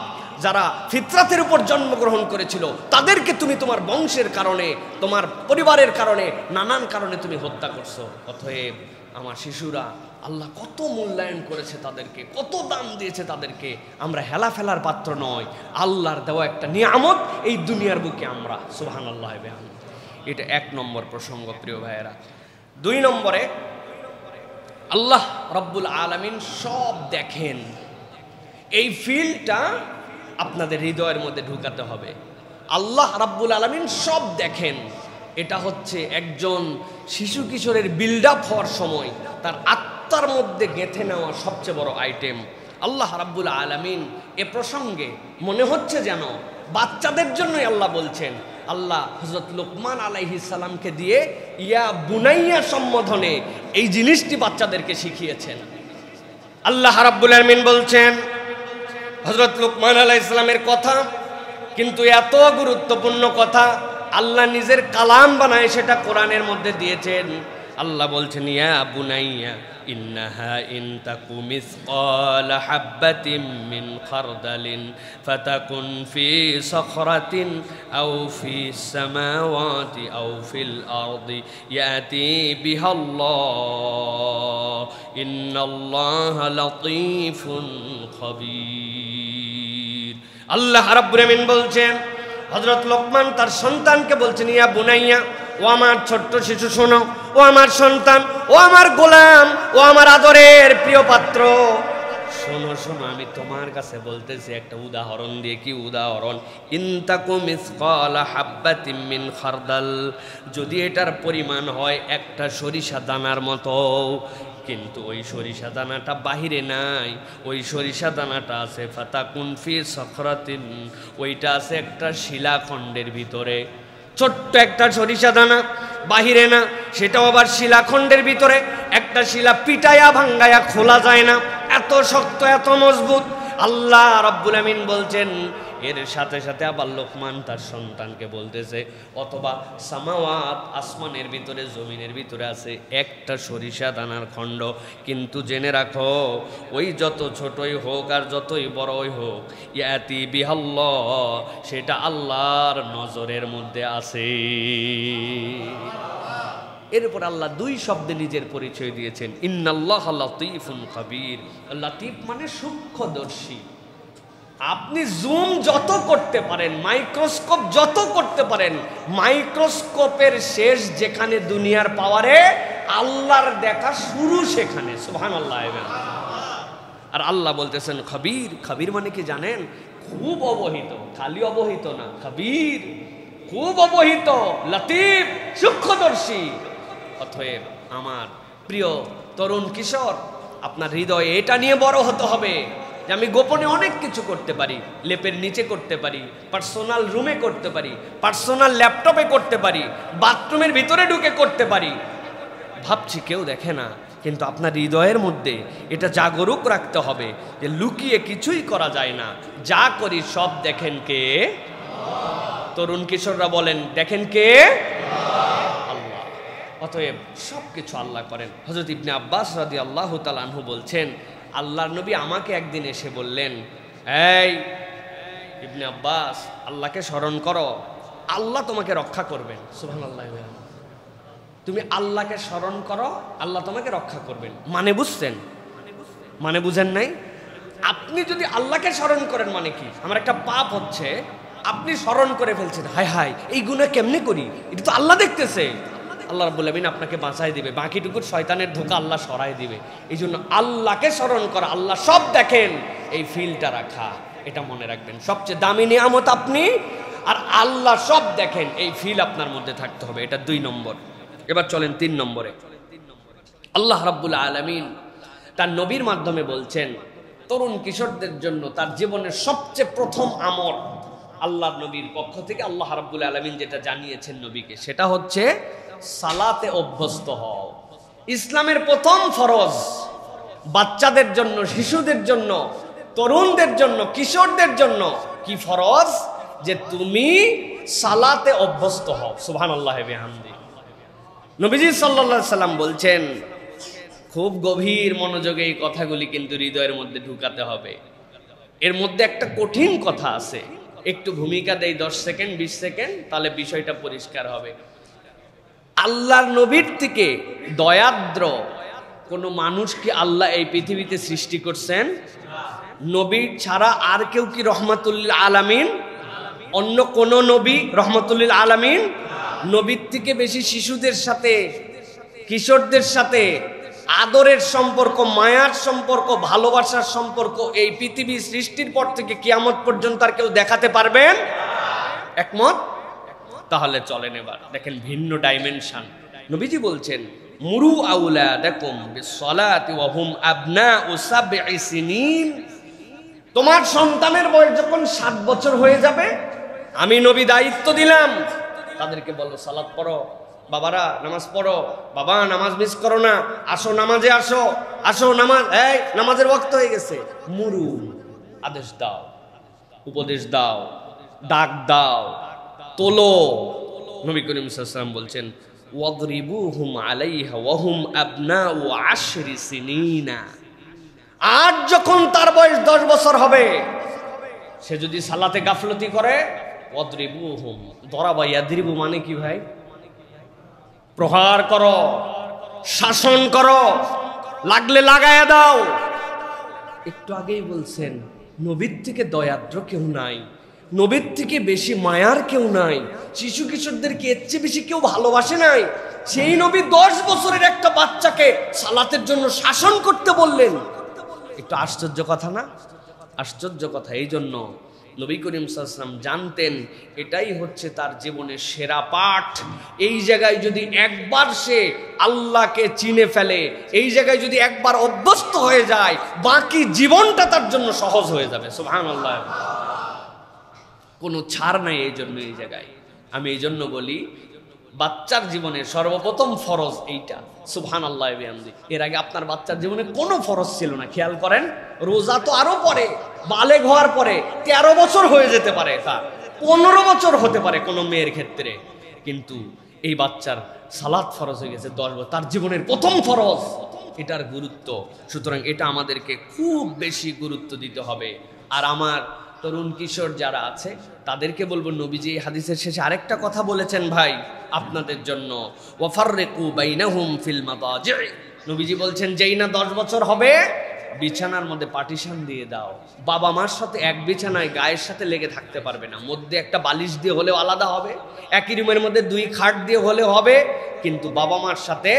যারা ফিতরাতের উপর জন্মগ্রহণ করেছিল, তাদেরকে তুমি তোমার বংশের কারণে, তোমার পরিবারের কারণে, নানান কারণে তুমি হত্যা করছো। অতএব আমার শিশুরা, আল্লাহ কত মূল্যায়ন করেছে তাদেরকে, কত দাম দিয়েছে তাদেরকে। আমরা হেলা ফেলার পাত্র নয়, আল্লাহর দেওয়া একটা নিয়ামত এই দুনিয়ার বুকে আমরা, সুবহানাল্লাহ। এটা 1 নম্বর প্রসঙ্গ। প্রিয় ভাইয়েরা, 2 নম্বরে আল্লাহ রব্বুল আলামিন সব দেখেন, এই ফিলটা আপনাদের হৃদয়ের মধ্যে ঢুকাতে হবে। আল্লাহ রাব্বুল আলামিন সব দেখেন। এটা হচ্ছে একজন শিশু কিশোরের বিল্ড আপ হওয়ার সময় তার আত্মার মধ্যে গেঁথে নেওয়া সবচেয়ে বড় আইটেম। আল্লাহ রাব্বুল আলামিন এ প্রসঙ্গে মনে হচ্ছে যেন বাচ্চাদের জন্যই আল্লাহ বলছেন। আল্লাহ হযরত লুকমান আলাইহিস সালামকে দিয়ে ইয়া বুনাইয়া সম্বোধনে এই জিনিসটি বাচ্চাদেরকে শিখিয়েছেন। আল্লাহ রাব্বুল আলামিন বলছেন হযরত লুকমান আলাইহিস সালামের কথা, কিন্তু এত গুরুত্বপূর্ণ কথা আল্লাহ নিজের কালাম বানায় সেটা কোরআনের মধ্যে দিয়েছেন। আল্লাহ বলছেন ইয়া বুনাইয়া ইন্নাহা ইন তাকু মিসকালা হাববাতিন মিন খারদালিন ফাতাকুন ফি সাখরাতিন আও ফিস সামাওয়াতি আও ফিল আরদি ইয়াতি বিহাল্লাহ ইন্নাল্লাহা লাতীফুন খাবীর। আল্লাহ রাব্বুল আমিন বলছেন হযরত লোকমান তার সন্তানকে বলছেন ইয়া বুনাইয়া, ও আমার ছোট্ট শিশু শোনো, ও আমার সন্তান, ও আমার গোলাম, ও আমার আদরের প্রিয় পাত্র, শোনো শোনো, আমি তোমার কাছে বলতেছি একটা উদাহরণ দিয়ে। কি উদাহরণ? ইনতাকু মিসকালা হাববাতিন মিন খারদাল, যদি এটার পরিমাণ হয় একটা সরিষা দানার মতো, কিন্তু ওই সরিষা দানাটা বাহিরে নাই, ওই সরিষা দানাটা আছে ফাতাকুন ফি সাখরাতিন, ওইটা আছে একটা শিলাখণ্ডের ভিতরে। ছোট্ট একটা সরিষা দানা, বাহিরে না, সেটাও আবার শিলাখণ্ডের ভিতরে। একটা শিলা পিটায়া ভাঙ্গায়া খোলা যায় না, এত শক্ত এত মজবুত। আল্লাহ রাব্বুল আমিন বলছেন এর সাথে সাথে আবার লোকমান তার সন্তানকে বলতেছে অথবা সামাওয়াত, আসমানের ভিতরে জমিনের ভিতরে আছে একটা সরিষা দানার খণ্ড, কিন্তু জেনে রাখো ওই যত ছোটই হোক আর যতই বড়ই হোক ইয়াতি বিহাল্লাহ, সেটা আল্লাহর নজরের মধ্যে আছে। এরপর আল্লাহ দুই শব্দে নিজের পরিচয় দিয়েছেন, ইন্নাল্লাহ লাতীফুন খাবীর। লাতীফ মানে সূক্ষ্মদর্শী। আপনি জুম যত করতে পারেন, মাইক্রোস্কোপ যত করতে পারেন, মাইক্রোস্কোপের শেষ যেখানে দুনিয়ার পাওয়ারে, আল্লাহর দেখা শুরু সেখানে। সুবহানাল্লাহ। আর আল্লাহ বলতেছেন খাবীর। খাবীর মানে কি জানেন? খুব অবহিত, খালি অবহিত না, খাবীর খুব অবহিত, লতীফ সূক্ষ্মদর্শী। অতএব আমার প্রিয় তরুণ কিশোর, আপনার হৃদয়ে এটা নিয়ে বড় হতে হবে যে আমি গোপনে অনেক কিছু করতে পারি, লেপের নিচে করতে পারি, পার্সোনাল রুমে করতে পারি, পার্সোনাল ল্যাপটপে করতে পারি, বাথরুমের ভিতরে ঢুকে করতে পারি। ভাবছি কেউ দেখে না, কিন্তু আপনার হৃদয়ের মধ্যে এটা জাগরুক রাখতে হবে যে লুকিয়ে কিছুই করা যায় না, যা করি সব দেখেন কে? তরুণ কিশোররা বলেন দেখেন কে? আল্লাহ। অতএব সব কিছু আল্লাহ করেন। হযরত ইবনে আব্বাস রাদিয়াল্লাহু তাআলা আনহু বলছেন আল্লাহর নবী আমাকে একদিন এসে বললেন, এই ইবনে আব্বাস, আল্লাহকে স্মরণ করো, আল্লাহ তোমাকে রক্ষা করবেন। সুবহানাল্লাহ। তুমি আল্লাহকে স্মরণ করো, আল্লাহ তোমাকে রক্ষা করবেন। মানে বুঝছেন? মানে বুঝেন নাই? আপনি যদি আল্লাহকে স্মরণ করেন মানে কি? আমার একটা পাপ হচ্ছে, আপনি স্মরণ করে ফেলছেন, হায় হায় এই গুনাহ কেমনে করি, এটা তো আল্লাহ দেখতেছে। আল্লাহ রাব্বুল আমিন আপনাকে বাঁচাই দিবে, বাকিটুকু শয়তানের ধোঁকা আল্লাহ সরাই দিবে। এই জন্য আল্লাহকে স্মরণ করা, আল্লাহ সব দেখেন, এই ফিলটা রাখা, এটা মনে রাখবেন। সবচেয়ে দামি নিয়ামত আপনি, আর আল্লাহ সব দেখেন, এই ফিল আপনার মধ্যে থাকতে হবে। এটা 2 নম্বর। এবার চলেন 3 নম্বরে। আল্লাহ রাব্বুল আলামিন তার নবীর মাধ্যমে বলছেন তরুণ কিশোরদের জন্য তার জীবনের সবচেয়ে প্রথম আমল, আল্লাহর নবীর পক্ষ থেকে আল্লাহ রাব্বুল আলামিন যেটা জানিয়েছেন নবীকে, সেটা হচ্ছে সালাতে অভ্যস্ত হও। ইসলামের প্রথম ফরজ বাচ্চাদের জন্য, শিশুদের জন্য, তরুণদের জন্য, কিশোরদের জন্য কি ফরজ? যে তুমি সালাতে অভ্যস্ত হও। সুবহানাল্লাহ বিহামদি। নবীজি সাল্লাল্লাহু আলাইহি সাল্লাম বলছেন, খুব গভীর মনোযোগে এই কথাগুলি কিন্তু হৃদয়ের মধ্যে ঢুকাতে হবে। এর মধ্যে একটা কঠিন কথা আছে, একটু ভূমিকা দেই 10 সেকেন্ড 20 সেকেন্ড, তাহলে বিষয়টা পরিষ্কার হবে। আল্লাহর নবীর থেকে দয়াদ্র কোন মানুষ কি আল্লাহ এই পৃথিবীতে সৃষ্টি করছেন? নবী ছাড়া আর কেউ কি রহমাতুল্লিল আলামিন? অন্য কোন নবী রহমাতুল্লিল আলামিন? নবীর থেকে বেশি শিশুদের সাথে, কিশোরদের সাথে আদরের সম্পর্ক, মায়ার সম্পর্ক, ভালোবাসার সম্পর্ক এই পৃথিবী সৃষ্টির পর থেকে কিয়ামত পর্যন্ত আর কেউ দেখাতে পারবেন? একমত? তাহলে চলেন এবার দেখেন ভিন্ন ডাইমেনশন। নবীজি বলছেন মুরু আউলাদাকুম বিসসালাতি ওয়া হুম আবনাউ সাবঈ সিনিন। তোমার সন্তানের বয়স যখন 7 বছর হয়ে যাবে, আমি নবী দায়িত্ব দিলাম, তাদেরকে বলো সালাত পড়ো, বাবারা নামাজ পড়ো, বাবা নামাজ মিস করো না, আসো নামাজে আসো, আসো নামাজ, এই নামাজের ওয়াক্ত হয়ে গেছে। মুরু, আদেশ দাও, উপদেশ দাও, ডাক দাও, তোলো। নবী করিম সাল্লাল্লাহু আলাইহি ওয়াসাল্লাম বলছেন ওয়াদরিবুহুম আলাইহা ওয়া হুম আবনাউ 10 সিনিনা। আর যখন তার বয়স 10 বছর হবে, সে যদি সালাতে গাফলতি করে, ওয়াদরিবুহুম, দরাবা ইয়াদরিবু মানে কি ভাই? প্রহার করো, শাসন করো, লাগলে লাগায়া দাও। একটু আগেই বলছেন নবীর থেকে দয়াদ্র কেউ নাই, নবীর থেকে বেশি মায়ার কেউ নাই, শিশু কিশোরদেরকে এর চেয়ে বেশি কেউ ভালোবাসে নাই। সেই নবী 10 বছরের একটা বাচ্চাকে সালাতের জন্য শাসন করতে বললেন। একটু আশ্চর্য কথা না? আশ্চর্য কথা। এই জন্য নবী করিম সাল্লাল্লাহু আলাইহি ওয়াসাল্লাম জানতেন এটাই হচ্ছে তার জীবনের সেরা পাঠ। এই জায়গায় যদি একবার সে আল্লাহকে চিনে ফেলে, এই জায়গায় যদি একবার অভ্যস্ত হয়ে যায়, বাকি জীবনটা তার জন্য সহজ হয়ে যাবে। সুবহানাল্লাহ। কোনো ছাড় নাই এই জন্য এই জায়গায়। আমি এই জন্য বলি বাচ্চার জীবনে সর্বপ্রথম ফরজ এইটা, সুবহানাল্লাহ বিহামদি। এর আগে আপনার বাচ্চার জীবনে কোনো ফরজ ছিল না। খেয়াল করেন, রোজা তো আরো পরে, বালেগ হওয়ার পরে 13 বছর হয়ে যেতে পারে, তার 15 বছর হতে পারে কোনো মেয়ের ক্ষেত্রে, কিন্তু এই বাচ্চার সালাত ফরজ হয়ে গেছে 10 বছর, তার জীবনের প্রথম ফরজ। এটার গুরুত্ব, সুতরাং এটা আমাদেরকে খুব বেশি গুরুত্ব দিতে হবে। আর আমার তরুণ কিশোর যারা আছে তাদেরকে বলবো, নবীজি এই হাদিসের শেষে আরেকটা কথা বলেছেন ভাই আপনাদের জন্য, ওয়াফাররিকু বাইনাহুম ফিল মাদাজি। নবীজি বলছেন যেই না 10 বছর হবে, বিছানার মধ্যে পার্টিশন দিয়ে দাও। বাবা মার সাথে এক বিছানায় গায়ের সাথে লেগে থাকতে পারবে না, মধ্যে একটা বালিশ দিয়ে হলেও আলাদা হবে, একই রুমের মধ্যে 2 খাট দিয়ে হলে হবে, কিন্তু বাবা মার সাথে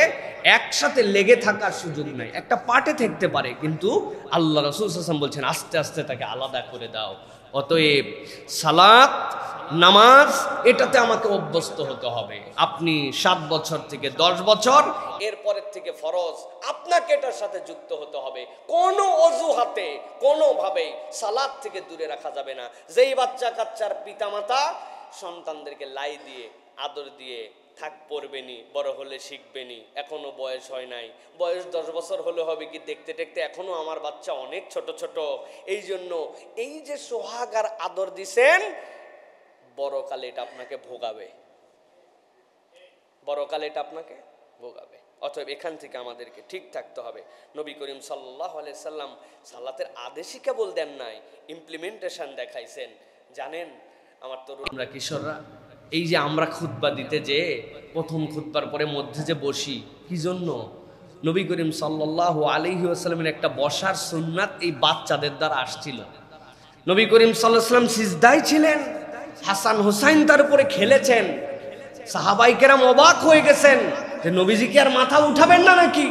একসাথে লেগে থাকার সুযোগ নাই। একটা পাটে থাকতে পারে, কিন্তু আল্লাহ রাসূল সাল্লাল্লাহু আলাইহি ওয়াসাল্লাম বলছেন আস্তে আস্তে তাকে আলাদা করে দাও। অতএব সালাত, নামাজ, এটাতে আমাকে অভ্যস্ত হতে হবে। আপনি 7 বছর থেকে 10 বছর, এরপরের থেকে ফরজ আপনাকে এটার সাথে যুক্ত হতে হবে। কোনো অজুহাতে কোনোভাবেই সালাত থেকে দূরে রাখা যাবে না। যেই বাচ্চা কাচ্চার পিতামাতা সন্তানদেরকে লাই দিয়ে আদর দিয়ে থাক পড়বেনি, বড় হলে শিখবেনি, এখনো বয়স হয় নাই, বয়স 10 বছর হলে হবে কি, দেখতে দেখতে এখনো আমার বাচ্চা অনেক ছোট ছোট। এই জন্য এই যে সোহাগ আর আদর দিছেন, বড়কালে এটা আপনাকে ভোগাবে, বড়কালে এটা আপনাকে ভোগাবে। অতএব এখান থেকে আমাদেরকে ঠিক থাকতে হবে। নবী করিম সাল্লাল্লাহু আলাইহি সাল্লাম সালাতের আদেশই কেবল দেন নাই, ইমপ্লিমেন্টেশন দেখাইছেন। জানেন আমার তরুণরা, কিশোররা, এই যে আমরা খুতবা দিতে যে প্রথম খুতবার পরে মধ্যে যে বসি, কি জন্য? নবী করিম সাল্লাল্লাহু আলাইহি ওয়াসাল্লামের একটা বসার সুন্নাত এই বাচ্চাদের দ্বারা আসছিল। নবী করিম সাল্লাল্লাহু আলাইহি ওয়াসাল্লাম সিজদায় ছিলেন, হাসান হুসাইন তার উপরে খেলেছেন। সাহাবায়ে কেরাম অবাক হয়ে গেছেন যে নবীজি কি আর মাথা উঠাবেন না নাকি?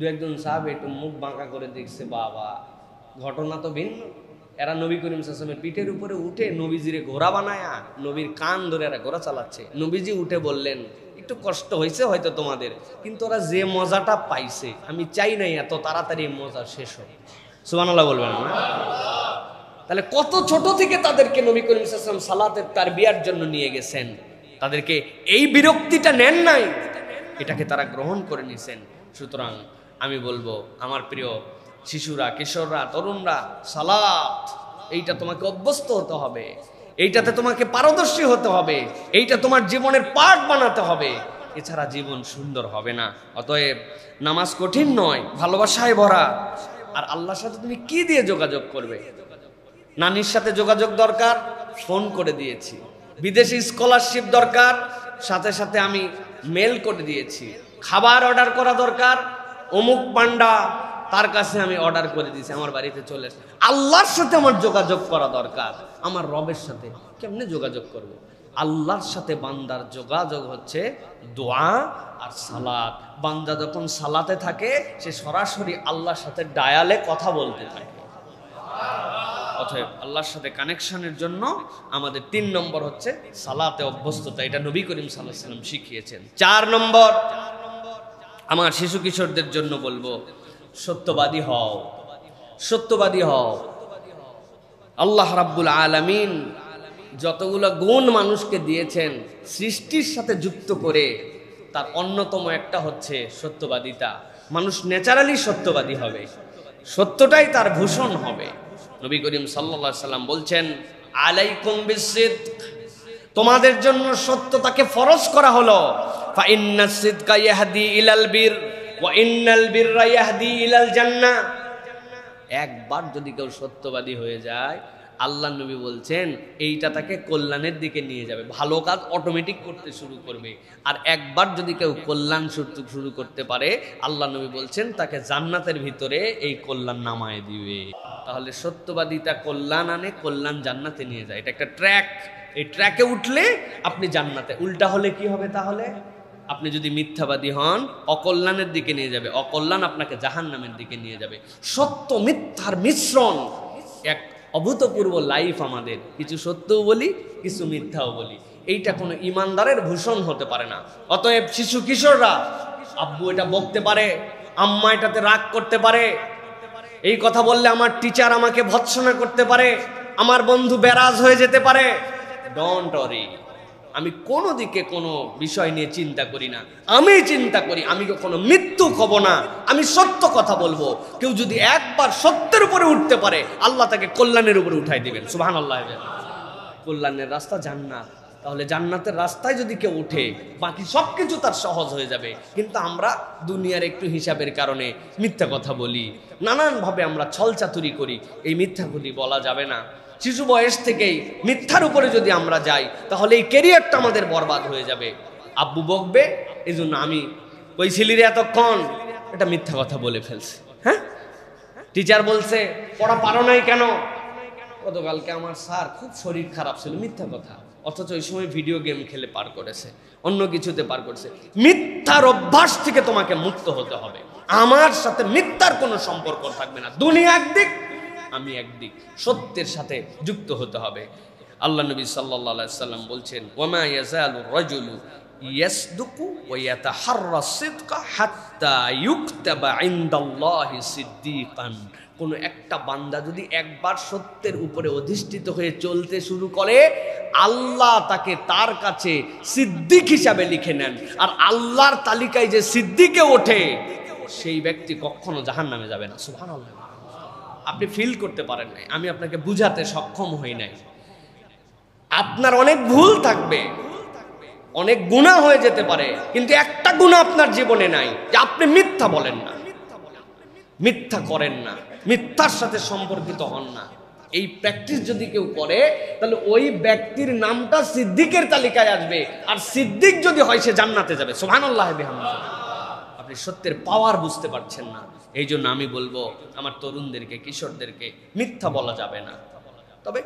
2-1 সাহাবী একটু মুখ বাঁকা করে দেখছে, বাবা ঘটনা তো ভিন্ন। এরা নবী করিম সাল্লাল্লাহু আলাইহি ওয়াসাল্লামের পিঠের উপরে উঠে নবীজিরে ঘোড়া বানায়া নবীর কান ধরে এরা ঘোড়া চালাচ্ছে। নবীজি উঠে বললেন, একটু কষ্ট হয়েছে হয়তো তোমাদের, কিন্তু ওরা যে মজাটা পাইছে, আমি চাই নাই এত তাড়াতাড়ি মজা শেষ হোক। সুবহানাল্লাহ বলবেন না? তাহলে কত ছোট থেকে তাদেরকে নবী করিম সাল্লাল্লাহু আলাইহি ওয়াসাল্লাম সালাতের তারবিয়ার জন্য নিয়ে গেছেন। তাদেরকে এই বিরক্তিটা নেন নাই, এটাকে তারা গ্রহণ করে নিয়েছেন। সুতরাং আমি বলবো আমার প্রিয় শিশুরা, কিশোররা, তরুণরা, সালাত এইটা তোমাকে অভ্যস্ত হতে হবে, এইটাতে তোমাকে পারদর্শী হতে হবে, এইটা তোমার জীবনের পার্ট বানাতে হবে, এছাড়া জীবন সুন্দর হবে না। অতএব নামাজ কঠিন নয়, ভালোবাসায় ভরা। আর আল্লাহর সাথে তুমি কি দিয়ে যোগাযোগ করবে? নানির সাথে যোগাযোগ দরকার, ফোন করে দিয়েছি। বিদেশি স্কলারশিপ দরকার, সাথে সাথে আমি মেল করে দিয়েছি। খাবার অর্ডার করা দরকার, অমুক পান্ডা তার কাছে আমি অর্ডার করে দিয়েছি, আমার বাড়িতে চলে আসে। আল্লাহর সাথে আমার যোগাযোগ করা দরকার, আমার রবের সাথে কেমনে যোগাযোগ করব? আল্লাহর সাথে বান্দার যোগাযোগ হচ্ছে দোয়া আর সালাত। বান্দা যখন সালাতে থাকে সে সরাসরি আল্লাহর সাথে ডায়ালে কথা বলতে থাকে। অতএব আল্লাহর সাথে কানেকশনের জন্য আমাদের 3 নম্বর হচ্ছে সালাতে অভ্যস্ততা। এটা নবী করিম সাল্লাল্লাহু আলাইহি ওয়াসাল্লাম শিখিয়েছেন। 4 নম্বর আমার শিশু কিশোরদের জন্য বলবো, সত্যবাদী হও, সত্যবাদী হও। আল্লাহ রাব্বুল আলামিন যতগুলো গুণ মানুষকে দিয়েছেন সৃষ্টির সাথে যুক্ত করে, তার অন্যতম একটা হচ্ছে সত্যবাদিতা। মানুষ ন্যাচারালি সত্যবাদী হবে, সত্যটাই তার ভূষণ হবে। নবী করিম সাল্লাল্লাহু আলাইহি সাল্লাম বলছেন, আলাইকুম বিসসিদক, তোমাদের জন্য সত্যতাকে ফরজ করা হলো। ফা ইন্নাস সিদকা ইয়াহদি ইলাল বির ওয়া ইন্নাল বিররা ইয়াহদি ইলাল জান্নাহ। একবার যদি কেউ সত্যবাদী হয়ে যায়, আল্লাহ নবী বলছেন এইটা তাকে কল্যাণের দিকে নিয়ে যাবে, ভালো কাজ অটোমেটিক করতে শুরু করবে। আর একবার যদি কেউ কল্যাণ শুরু করতে পারে, আল্লাহ নবী বলছেন তাকে জান্নাতের ভিতরে এই কল্যাণ নামায় দিবে। তাহলে সত্যবাদিতা কল্যাণ আনে, কল্যাণ জান্নাতে নিয়ে যায়। এটা একটা ট্র্যাক, এই ট্র্যাকে উঠলে আপনি জান্নাতে। উল্টা হলে কি হবে? তাহলে আপনি যদি মিথ্যাবাদী হন, অকল্যাণের দিকে নিয়ে যাবে, অকল্যাণ আপনাকে জাহান্নামের দিকে নিয়ে যাবে। সত্য মিথ্যার মিশ্রণ এক অভূতপূর্ব লাইফ আমাদের। কিছু সত্যও বলি, কিছু মিথ্যাও বলি। এইটা কোনো ইমানদারের ভূষণ হতে পারে না। অতএব শিশু কিশোররা, আব্বু এটা বকতে পারে, আম্মা এটাতে রাগ করতে পারে, এই কথা বললে আমার টিচার আমাকে ভৎসনা করতে পারে, আমার বন্ধু বেরাজ হয়ে যেতে পারে। ডোন্ট ওয়ারি, আমি কোনো দিকে কোনো বিষয় নিয়ে চিন্তা করি না। আমি চিন্তা করি আমি কখনো মৃত্যু হব না, আমি সত্য কথা বলবো। কেউ যদি একবার সত্যের উপরে উঠতে পারে, আল্লাহ তাকে কল্যাণের উপরে উঠাই দিবেন। সুবহানাল্লাহ। কল্যাণের রাস্তা জান্নাত। তাহলে জান্নাতের রাস্তায় যদি কেউ উঠে, বাকি সব কিছু তার সহজ হয়ে যাবে। কিন্তু আমরা দুনিয়ার একটু হিসাবের কারণে মিথ্যা কথা বলি, নানানভাবে আমরা ছলচাতুরি করি। এই মিথ্যাগুলি বলা যাবে না। শিশু বয়স থেকেই মিথ্যার উপরে যদি আমরা যাই, তাহলে এই ক্যারিয়ারটা আমাদের বরবাদ হয়ে যাবে। আব্বু বকবে, এই জন্য আমি ওই ছেলেরে এতক্ষণ এটা মিথ্যা কথা বলে ফেলছি। হ্যাঁ, টিচার বলছে পড়া পারো নাই কেন? গতকালকে আমার স্যার খুব শরীর খারাপ ছিল, মিথ্যা কথা। অথচ ওই সময় ভিডিও গেম খেলে পার করেছে, অন্য কিছুতে পার করেছে। মিথ্যার অভ্যাস থেকে তোমাকে মুক্ত হতে হবে। আমার সাথে মিথ্যার কোনো সম্পর্ক থাকবে না। দুনিয়া একদিক, আমি একদিক, সত্যের সাথে যুক্ত হতে হবে। আল্লাহ নবী সাল্লাল্লাহু আলাইহি সাল্লাম বলছেন, ওয়ামা ইয়াজালু রাজুলু ইয়াসদুকু ওয়া ইয়াতাহাররা সিদকা হাত্তা ইউকতাবা ইনদাল্লাহি সিদ্দিকান। কোন একটা বান্দা যদি একবার সত্যের উপরে অধিষ্ঠিত হয়ে চলতে শুরু করে, আল্লাহ তাকে তার কাছে সিদ্দিক হিসাবে লিখে নেন। আর আল্লাহর তালিকায় যে সিদ্দিকে ওঠে, সেই ব্যক্তি কখনো জাহান্নামে যাবে না। সুবহানাল্লাহ। আপনি ফিল করতে পারেন নাই, আমি আপনাকে বুঝাতে সক্ষম হই নাই। আপনার অনেক ভুল থাকবে, অনেক গুনাহ হয়ে যেতে পারে, কিন্তু একটা গুনাহ আপনার জীবনে নাই যে আপনি মিথ্যা বলেন না, মিথ্যা করেন না, মিথ্যার সাথে সম্পর্কিত হন না। এই প্র্যাকটিস যদি কেউ করে, তাহলে ওই ব্যক্তির নামটা সিদ্দিকের তালিকায় আসবে। আর সিদ্দিক যদি হয়, সে জান্নাতে যাবে। সুবহানাল্লাহ বিহামদিহি। আপনি সত্যের পাওয়ার বুঝতে পারছেন না। এই জন্য আমি বলবো আমার তরুণদেরকে, কিশোরদেরকে, মিথ্যা বলা যাবে না। তবে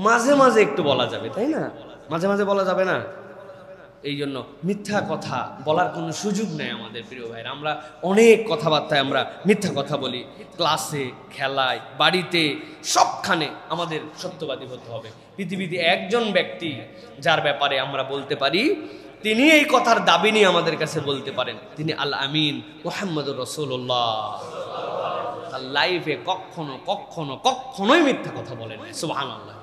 মাঝে মাঝে একটু বলা যাবে, তাই না? মাঝে মাঝে বলা যাবে না। এই জন্য মিথ্যা কথা বলার কোনো সুযোগ নেই আমাদের প্রিয় ভাইরা। আমরা অনেক কথাবার্তায় আমরা মিথ্যা কথা বলি, ক্লাসে, খেলায়, বাড়িতে, সবখানে আমাদের সত্যবাদী হতে হবে। পৃথিবীতে একজন ব্যক্তি যার ব্যাপারে আমরা বলতে পারি তিনি এই কথার দাবি নিয়ে আমাদের কাছে বলতে পারেন, তিনি আল আমিন মুহাম্মদুর রাসূলুল্লাহ। তার লাইফে কখনো কখনো কখনোই মিথ্যা কথা বলেন না। সুবহানাল্লাহ।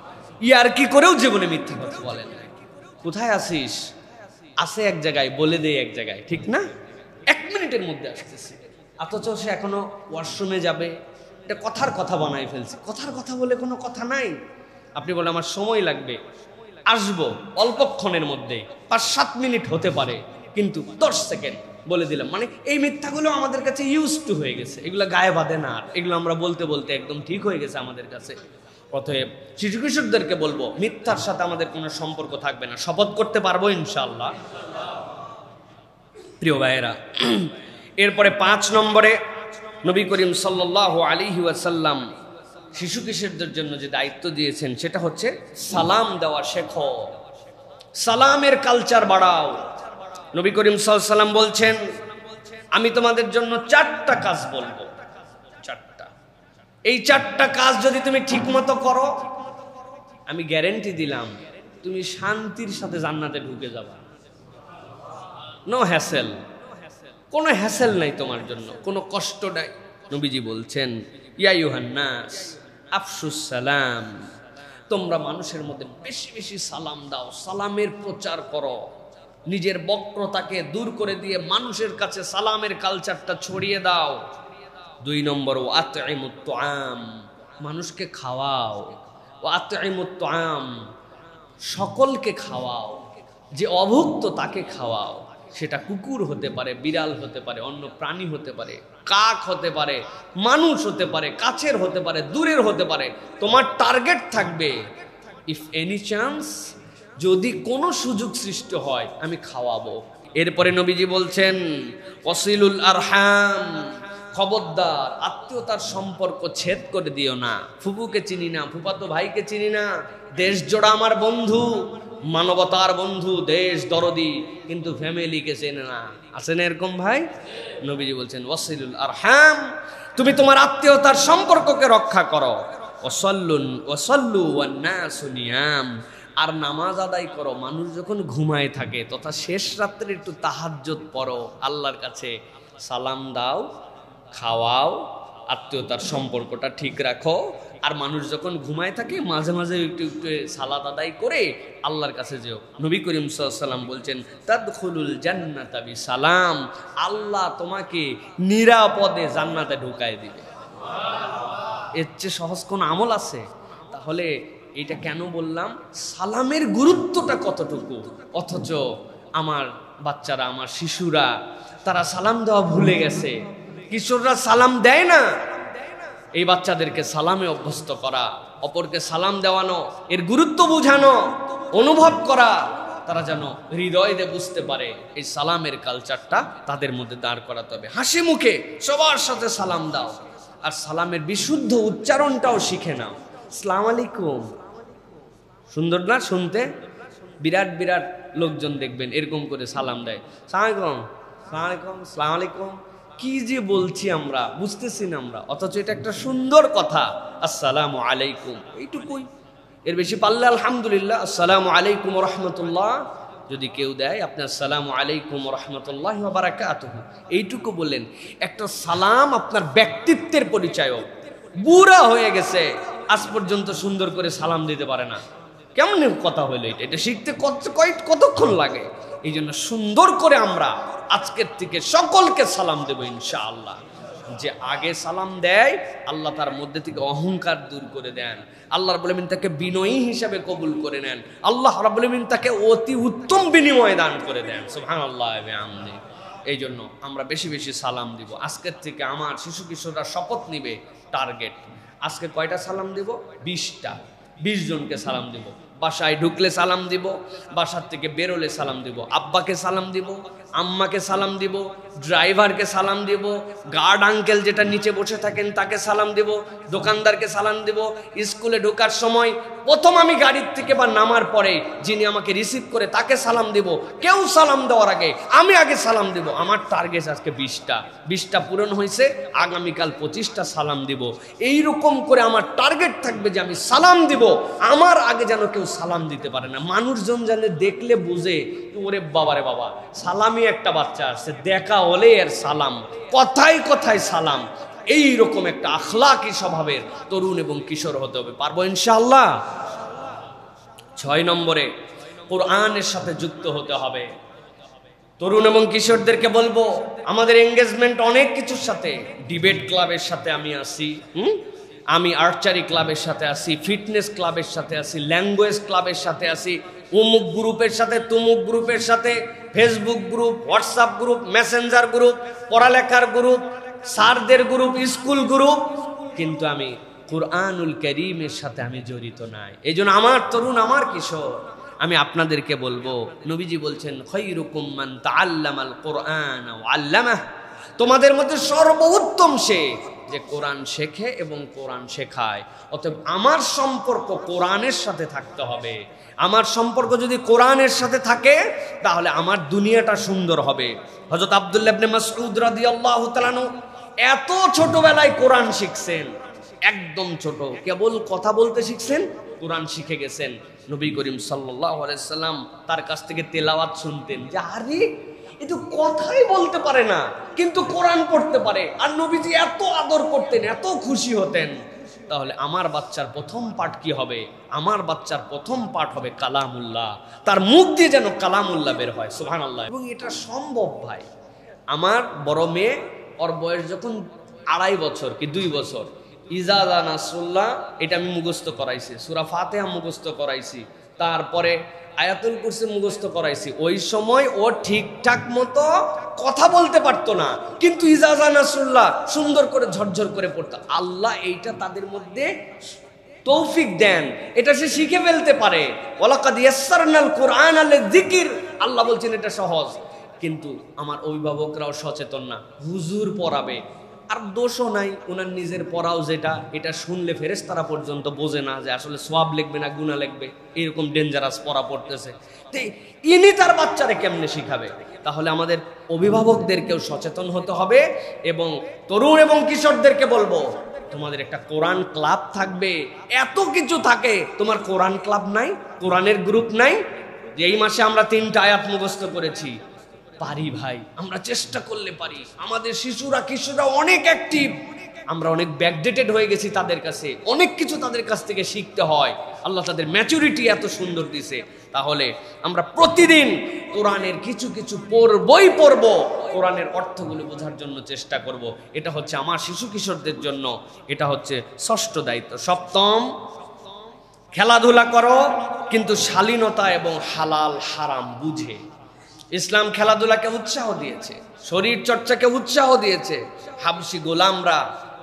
ইয়ার কি করেও জীবনে মিথ্যা কথা বলেন না। কোথায় আছিস? আছে এক জায়গায়, বলে দেয় এক জায়গায়, ঠিক না? 1 মিনিটের মধ্যে আসতেছি, অথচ সে এখনো ওয়াশরুমে যাবে। এটা কথার কথা বানাই ফেলছি। কথার কথা বলে কোনো কথা নাই। আপনি বলেন আমার সময় লাগবে, আসবো অল্পক্ষণের মধ্যে, 5-7 মিনিট হতে পারে, কিন্তু 10 সেকেন্ড বলে দিলাম। মানে এই মিথ্যাগুলো আমাদের কাছে ইউজ টু হয়ে গেছে, এগুলো গায়ে বাঁধে না। আর এগুলো আমরা বলতে বলতে একদম ঠিক হয়ে গেছে আমাদের কাছে। অতএব শিশু কিশোরদেরকে বলবো, মিথ্যার সাথে আমাদের কোনো সম্পর্ক থাকবে না। শপথ করতে পারবো ইনশাআল্লাহ। প্রিয় ভাইয়েরা, এরপরে 5 নম্বরে নবী করিম সাল্লাল্লাহু আলাইহি ওয়াসাল্লাম শিশু কিশোরদের জন্য যে দায়িত্ব দিয়েছেন, সেটা হচ্ছে সালাম দেওয়া শেখো। সালামের কালচার বাড়াও। নবী করিম সাল্লাল্লাহু আলাইহি ওয়াসাল্লাম বলছেন, আমি তোমাদের জন্য 4টা কাজ বলবো, 4টা। এই 4টা কাজ যদি তুমি ঠিকমতো করো, আমি গ্যারান্টি দিলাম তুমি শান্তির সাথে জান্নাতে ঢুকে যাবা। নো হ্যাসেল, কোনো হ্যাসেল নাই তোমার জন্য, কোনো কষ্ট নাই। নবীজি বলছেন, ইয়া আইয়ুহান নাস আফশুস সালাম, তোমরা মানুষের মধ্যে বেশি বেশি সালাম দাও, সালামের প্রচার করো। নিজের বক্রতাকে দূর করে দিয়ে মানুষের কাছে সালামের কালচারটা ছড়িয়ে দাও। 2 নম্বর, ওয়া আতইমুত তুআম, মানুষকে খাওয়াও। ওয়া আতইমুত তুআম, সকলকে খাওয়াও। যে অভুক্ত তাকে খাওয়াও। সেটা কুকুর হতে পারে, বিড়াল হতে পারে, অন্য প্রাণী হতে পারে, কাক হতে পারে, মানুষ হতে পারে, কাছের হতে পারে, দূরের হতে পারে। তোমার টার্গেট থাকবে, ইফ এনি চান্স, যদি কোনো সুযোগ সৃষ্টি হয় আমি খাওয়াবো। এরপরে নবীজি বলছেন, ওয়াসিলুল আরহাম, খবরদার আত্মীয়তার সম্পর্ক ছেদ করে দিও না। ফুফুকে চিনি না, ফুফাতো ভাইকে চিনি না, দেশ জোড়া আমার বন্ধু, মানবতার বন্ধু, দেশ দরদি, কিন্তু ফ্যামিলিকে চেনে না। আছেন এরকম ভাই? নবীজি বলছেন, ওয়াসিলুল আরহাম, তুমি তোমার আত্মীয়তার সম্পর্ককে রক্ষা করো। ওয়াসাল্লু ওয়ান নাসু নিয়াম, আর নামাজ আদায় করো মানুষ যখন ঘুমায় থাকে, তথা শেষ রাত্রে একটু তাহাজ্জুদ পড়ো, আল্লাহর কাছে সালাম দাও, খাওয়াও, আত্মীয়তার সম্পর্কটা ঠিক রাখো। আর মানুষ যখন ঘুমায় থাকে মাঝে মাঝে একটু একটু সালাত আদায় করে আল্লাহর কাছে যেও। নবী করিম সাল্লাল্লাহু আলাইহি ওয়াসাল্লাম বলছেন, তাদখুলুল জান্নাতা বিসালাম, আল্লাহ তোমাকে নিরাপদে জান্নাতে ঢুকায় দিবে। এর চেয়ে সহজ কোন আমল আছে? তাহলে এটা কেন বললাম, সালামের গুরুত্বটা কতটুকু। অথচ আমার বাচ্চারা, আমার শিশুরা, তারা সালাম দেওয়া ভুলে গেছে। কিশোররা সালাম দেয় না। এই বাচ্চাদেরকে সালামে অভ্যস্ত করা, অপরকে সালাম দেওয়ানো, এর গুরুত্ব বোঝানো, অনুভব করা, তারা যেন হৃদয় দিয়ে বুঝতে পারে। এই সালামের কালচারটা তাদের মধ্যে দাঁড় করাতে হবে। হাসি মুখে সবার সাথে সালাম দাও, আর সালামের বিশুদ্ধ উচ্চারণটাও শিখে নাও। আসসালামু আলাইকুম, সুন্দর না শুনতে? বিরাট বিরাট লোকজন দেখবেন এরকম করে সালাম দেয়, সালাম আলাইকুম, সালাম আলাইকুম। কি যে বলছি আমরা, বুঝতেছি না আমরা, অথচ এটা একটা সুন্দর কথা, আসসালামু আলাইকুম, এইটুকুই। এর বেশি পারলে আলহামদুলিল্লাহ, আসসালামু আলাইকুম ওয়া রাহমাতুল্লাহ যদি কেউ দেয়, আপনি আসসালামু আলাইকুম ওয়া রাহমাতুল্লাহি ওয়া বারাকাতুহু এইটুকু বললেন। একটা সালাম আপনার ব্যক্তিত্বের পরিচয়। বুড়া হয়ে গেছে, আজ পর্যন্ত সুন্দর করে সালাম দিতে পারে না, কেমন কথা হইলো এটা? এটা শিখতে কতক্ষণ লাগে? এই জন্য সুন্দর করে আমরা আজকের থেকে সকলকে সালাম দেব ইনশাআল্লাহ। যে আগে সালাম দেয়, আল্লাহ তার মধ্যে থেকে অহংকার দূর করে দেন। আল্লাহ রাব্বুল আলামিন তাকে বিনয়ী হিসাবে কবুল করে নেন। আল্লাহ রাব্বুল আলামিন তাকে অতি উত্তম বিনিময় দান করে দেন। সুবহানাল্লাহ ওয়া বিহামদিহি। এই জন্য আমরা বেশি বেশি সালাম দিব। আজকের থেকে আমার শিশু কিশোররা শপথ নিবে, টার্গেট আজকে কয়টা সালাম দিব? 20টা। 20 জনকে সালাম দিব। বাসায় ঢুকলে সালাম দিব, বাসার থেকে বেরোলে সালাম দিব, আব্বাকে সালাম দিব, আম্মাকে সালাম দিব, ড্রাইভারকে সালাম দিব, গার্ড আঙ্কেল যেটা নিচে বসে থাকেন তাকে সালাম দিব, দোকানদারকে সালাম দিব। স্কুলে ঢোকার সময় প্রথম আমি গাড়ির থেকে বা নামার পরে যিনি আমাকে রিসিভ করে তাকে সালাম দিব। কেউ সালাম দেওয়ার আগে আমি আগে সালাম দিব। আমার টার্গেট আজকে 20টা। 20টা পূরণ হয়েছে, আগামীকাল 25টা সালাম দিব। এই রকম করে আমার টার্গেট থাকবে যে আমি সালাম দিব, আমার আগে যেন কেউ সালাম দিতে পারে না। মানুষজন জানে, দেখলে বুঝে, ওরে বাবারে বাবা, সালামি একটা বাচ্চা আসছে, দেখা হলে এর সালাম, কথায় কথায় সালাম। এই রকম একটা আখলাকি স্বভাবের তরুণ এবং কিশোর হতে হবে। পারবো ইনশাআল্লাহ। 6 নম্বরে কোরআনের সাথে যুক্ত হতে হবে। তরুণ এবং কিশোরদেরকে বলবো, আমাদের এঙ্গেজমেন্ট অনেক কিছুর সাথে। ডিবেট ক্লাবের সাথে আমি আছি, আমি আর্চারি ক্লাবের সাথে আছি, ফিটনেস ক্লাবের সাথে আছি, ল্যাঙ্গুয়েজ ক্লাবের সাথে আছি, অমুক গ্রুপের সাথে, তমুক গ্রুপের সাথে, Facebook group, WhatsApp group, Messenger group, পড়ালেখার গ্রুপ, স্যারদের গ্রুপ, স্কুল গ্রুপ, কিন্তু আমি কুরআনুল কারীমের সাথে আমি জড়িত নাই। এই জন্য আমার তরুণ, আমার কিশোর, আমি আপনাদেরকে বলবো, নবীজি বলছেন, খায়রুকুম মান তাআল্লামাল কুরআন ওয়া আল্লামাহ, তোমাদের মধ্যে সর্বোত্তম সে যে কোরআন শেখে এবং কোরআন শেখায়। অতএব আমার সম্পর্ক কোরআনের সাথে থাকতে হবে। আমার সম্পর্ক যদি কোরআনের সাথে থাকে তাহলে আমার দুনিয়াটা সুন্দর হবে। হযরত আব্দুল্লাহ ইবনে মাসউদ রাদিয়াল্লাহু তাআলা এত ছোটবেলায় কোরআন শিখছেন, একদম ছোট, কেবল কথা বলতে শিখছেন, কোরআন শিখে গেছেন। নবী করিম সাল্লাল্লাহু আলাইহি সাল্লাম তার কাছ থেকে তেলাওয়াত শুনতেন যে আরে এ তো কথাই বলতে পারে না কিন্তু কোরআন পড়তে পারে, আর নবীজি এত আদর করতেন, এত খুশি হতেন। তাহলে আমার বাচ্চার প্রথম পাঠ কি হবে? আমার বাচ্চার প্রথম পাঠ হবে কালামুল্লাহ, তার মুখ দিয়ে যেন কালামুল্লাহ বের হয়, সুবহানাল্লাহ। এবং এটা সম্ভব ভাই। আমার বড় মেয়ে, ওর বয়স যখন 2.5 বছর কি 2 বছর, ইজা জা নাসরুল্লাহ এটা আমি মুখস্থ করাইছি, সূরা ফাতিহা মুখস্থ করাইছি, তারপরে আয়াতুল কুরসি মুখস্থ করাইছি। ওই সময় ও ঠিকঠাক মতো কথা বলতে পারতো না, কিন্তু ইজা জা নাসরুল্লাহ সুন্দর করে ঝরঝর করে পড়তো। আল্লাহ এইটা তাদের মধ্যে তৌফিক দেন, এটা সে শিখে ফেলতে পারে। ওয়ালাকাদ ইয়াসসারনাল কুরআনা লিযিকির, আল্লাহ বলছেন এটা সহজ। কিন্তু আমার অভিভাবকরাও সচেতন না, হুজুর পড়াবে, আর দোষও নাই, ওনার নিজের পড়াও যেটা, এটা শুনলে ফেরেশতারা পর্যন্ত বোঝে না যে আসলে সওয়াব লিখবে না গুনাহ লিখবে, এরকম ডেঞ্জারাস পড়া পড়তেছে। তো ইনি তার বাচ্চারে কেমনে শিখাবে? তাহলে আমাদের অভিভাবকদেরকেও সচেতন হতে হবে এবং তরুণ এবং কিশোরদেরকে বলবো, তোমাদের একটা কোরআন ক্লাব থাকবে। এত কিছু থাকে, তোমার কোরআন ক্লাব নাই, কোরআনের গ্রুপ নাই। যে এই মাসে আমরা 3টা আয়াত মুখস্থ করেছি, পারি ভাই, আমরা চেষ্টা করলে পারি। আমাদের শিশুরা কিশোররা অনেক অ্যাক্টিভ, আমরা অনেক ব্যাকডেটেড হয়ে গেছি তাদের কাছে, অনেক কিছু তাদের কাছ থেকে শিখতে হয়। আল্লাহ তাদের ম্যাচুরিটি এত সুন্দর দিছে। তাহলে আমরা প্রতিদিন কোরআনের কিছু কিছু পড়বই পড়ব, কোরআনের অর্থগুলো বোঝার জন্য চেষ্টা করব। এটা হচ্ছে আমার শিশু কিশোরদের জন্য, এটা হচ্ছে 6ষ্ঠ দায়িত্ব। 7ম, খেলাধুলা করো কিন্তু শালীনতা এবং হালাল হারাম বুঝে। ইসলাম খেলাধুলাকে উৎসাহ দিয়েছে, শরীর চর্চাকে উৎসাহ দিয়েছে। হাবশি গোলামরা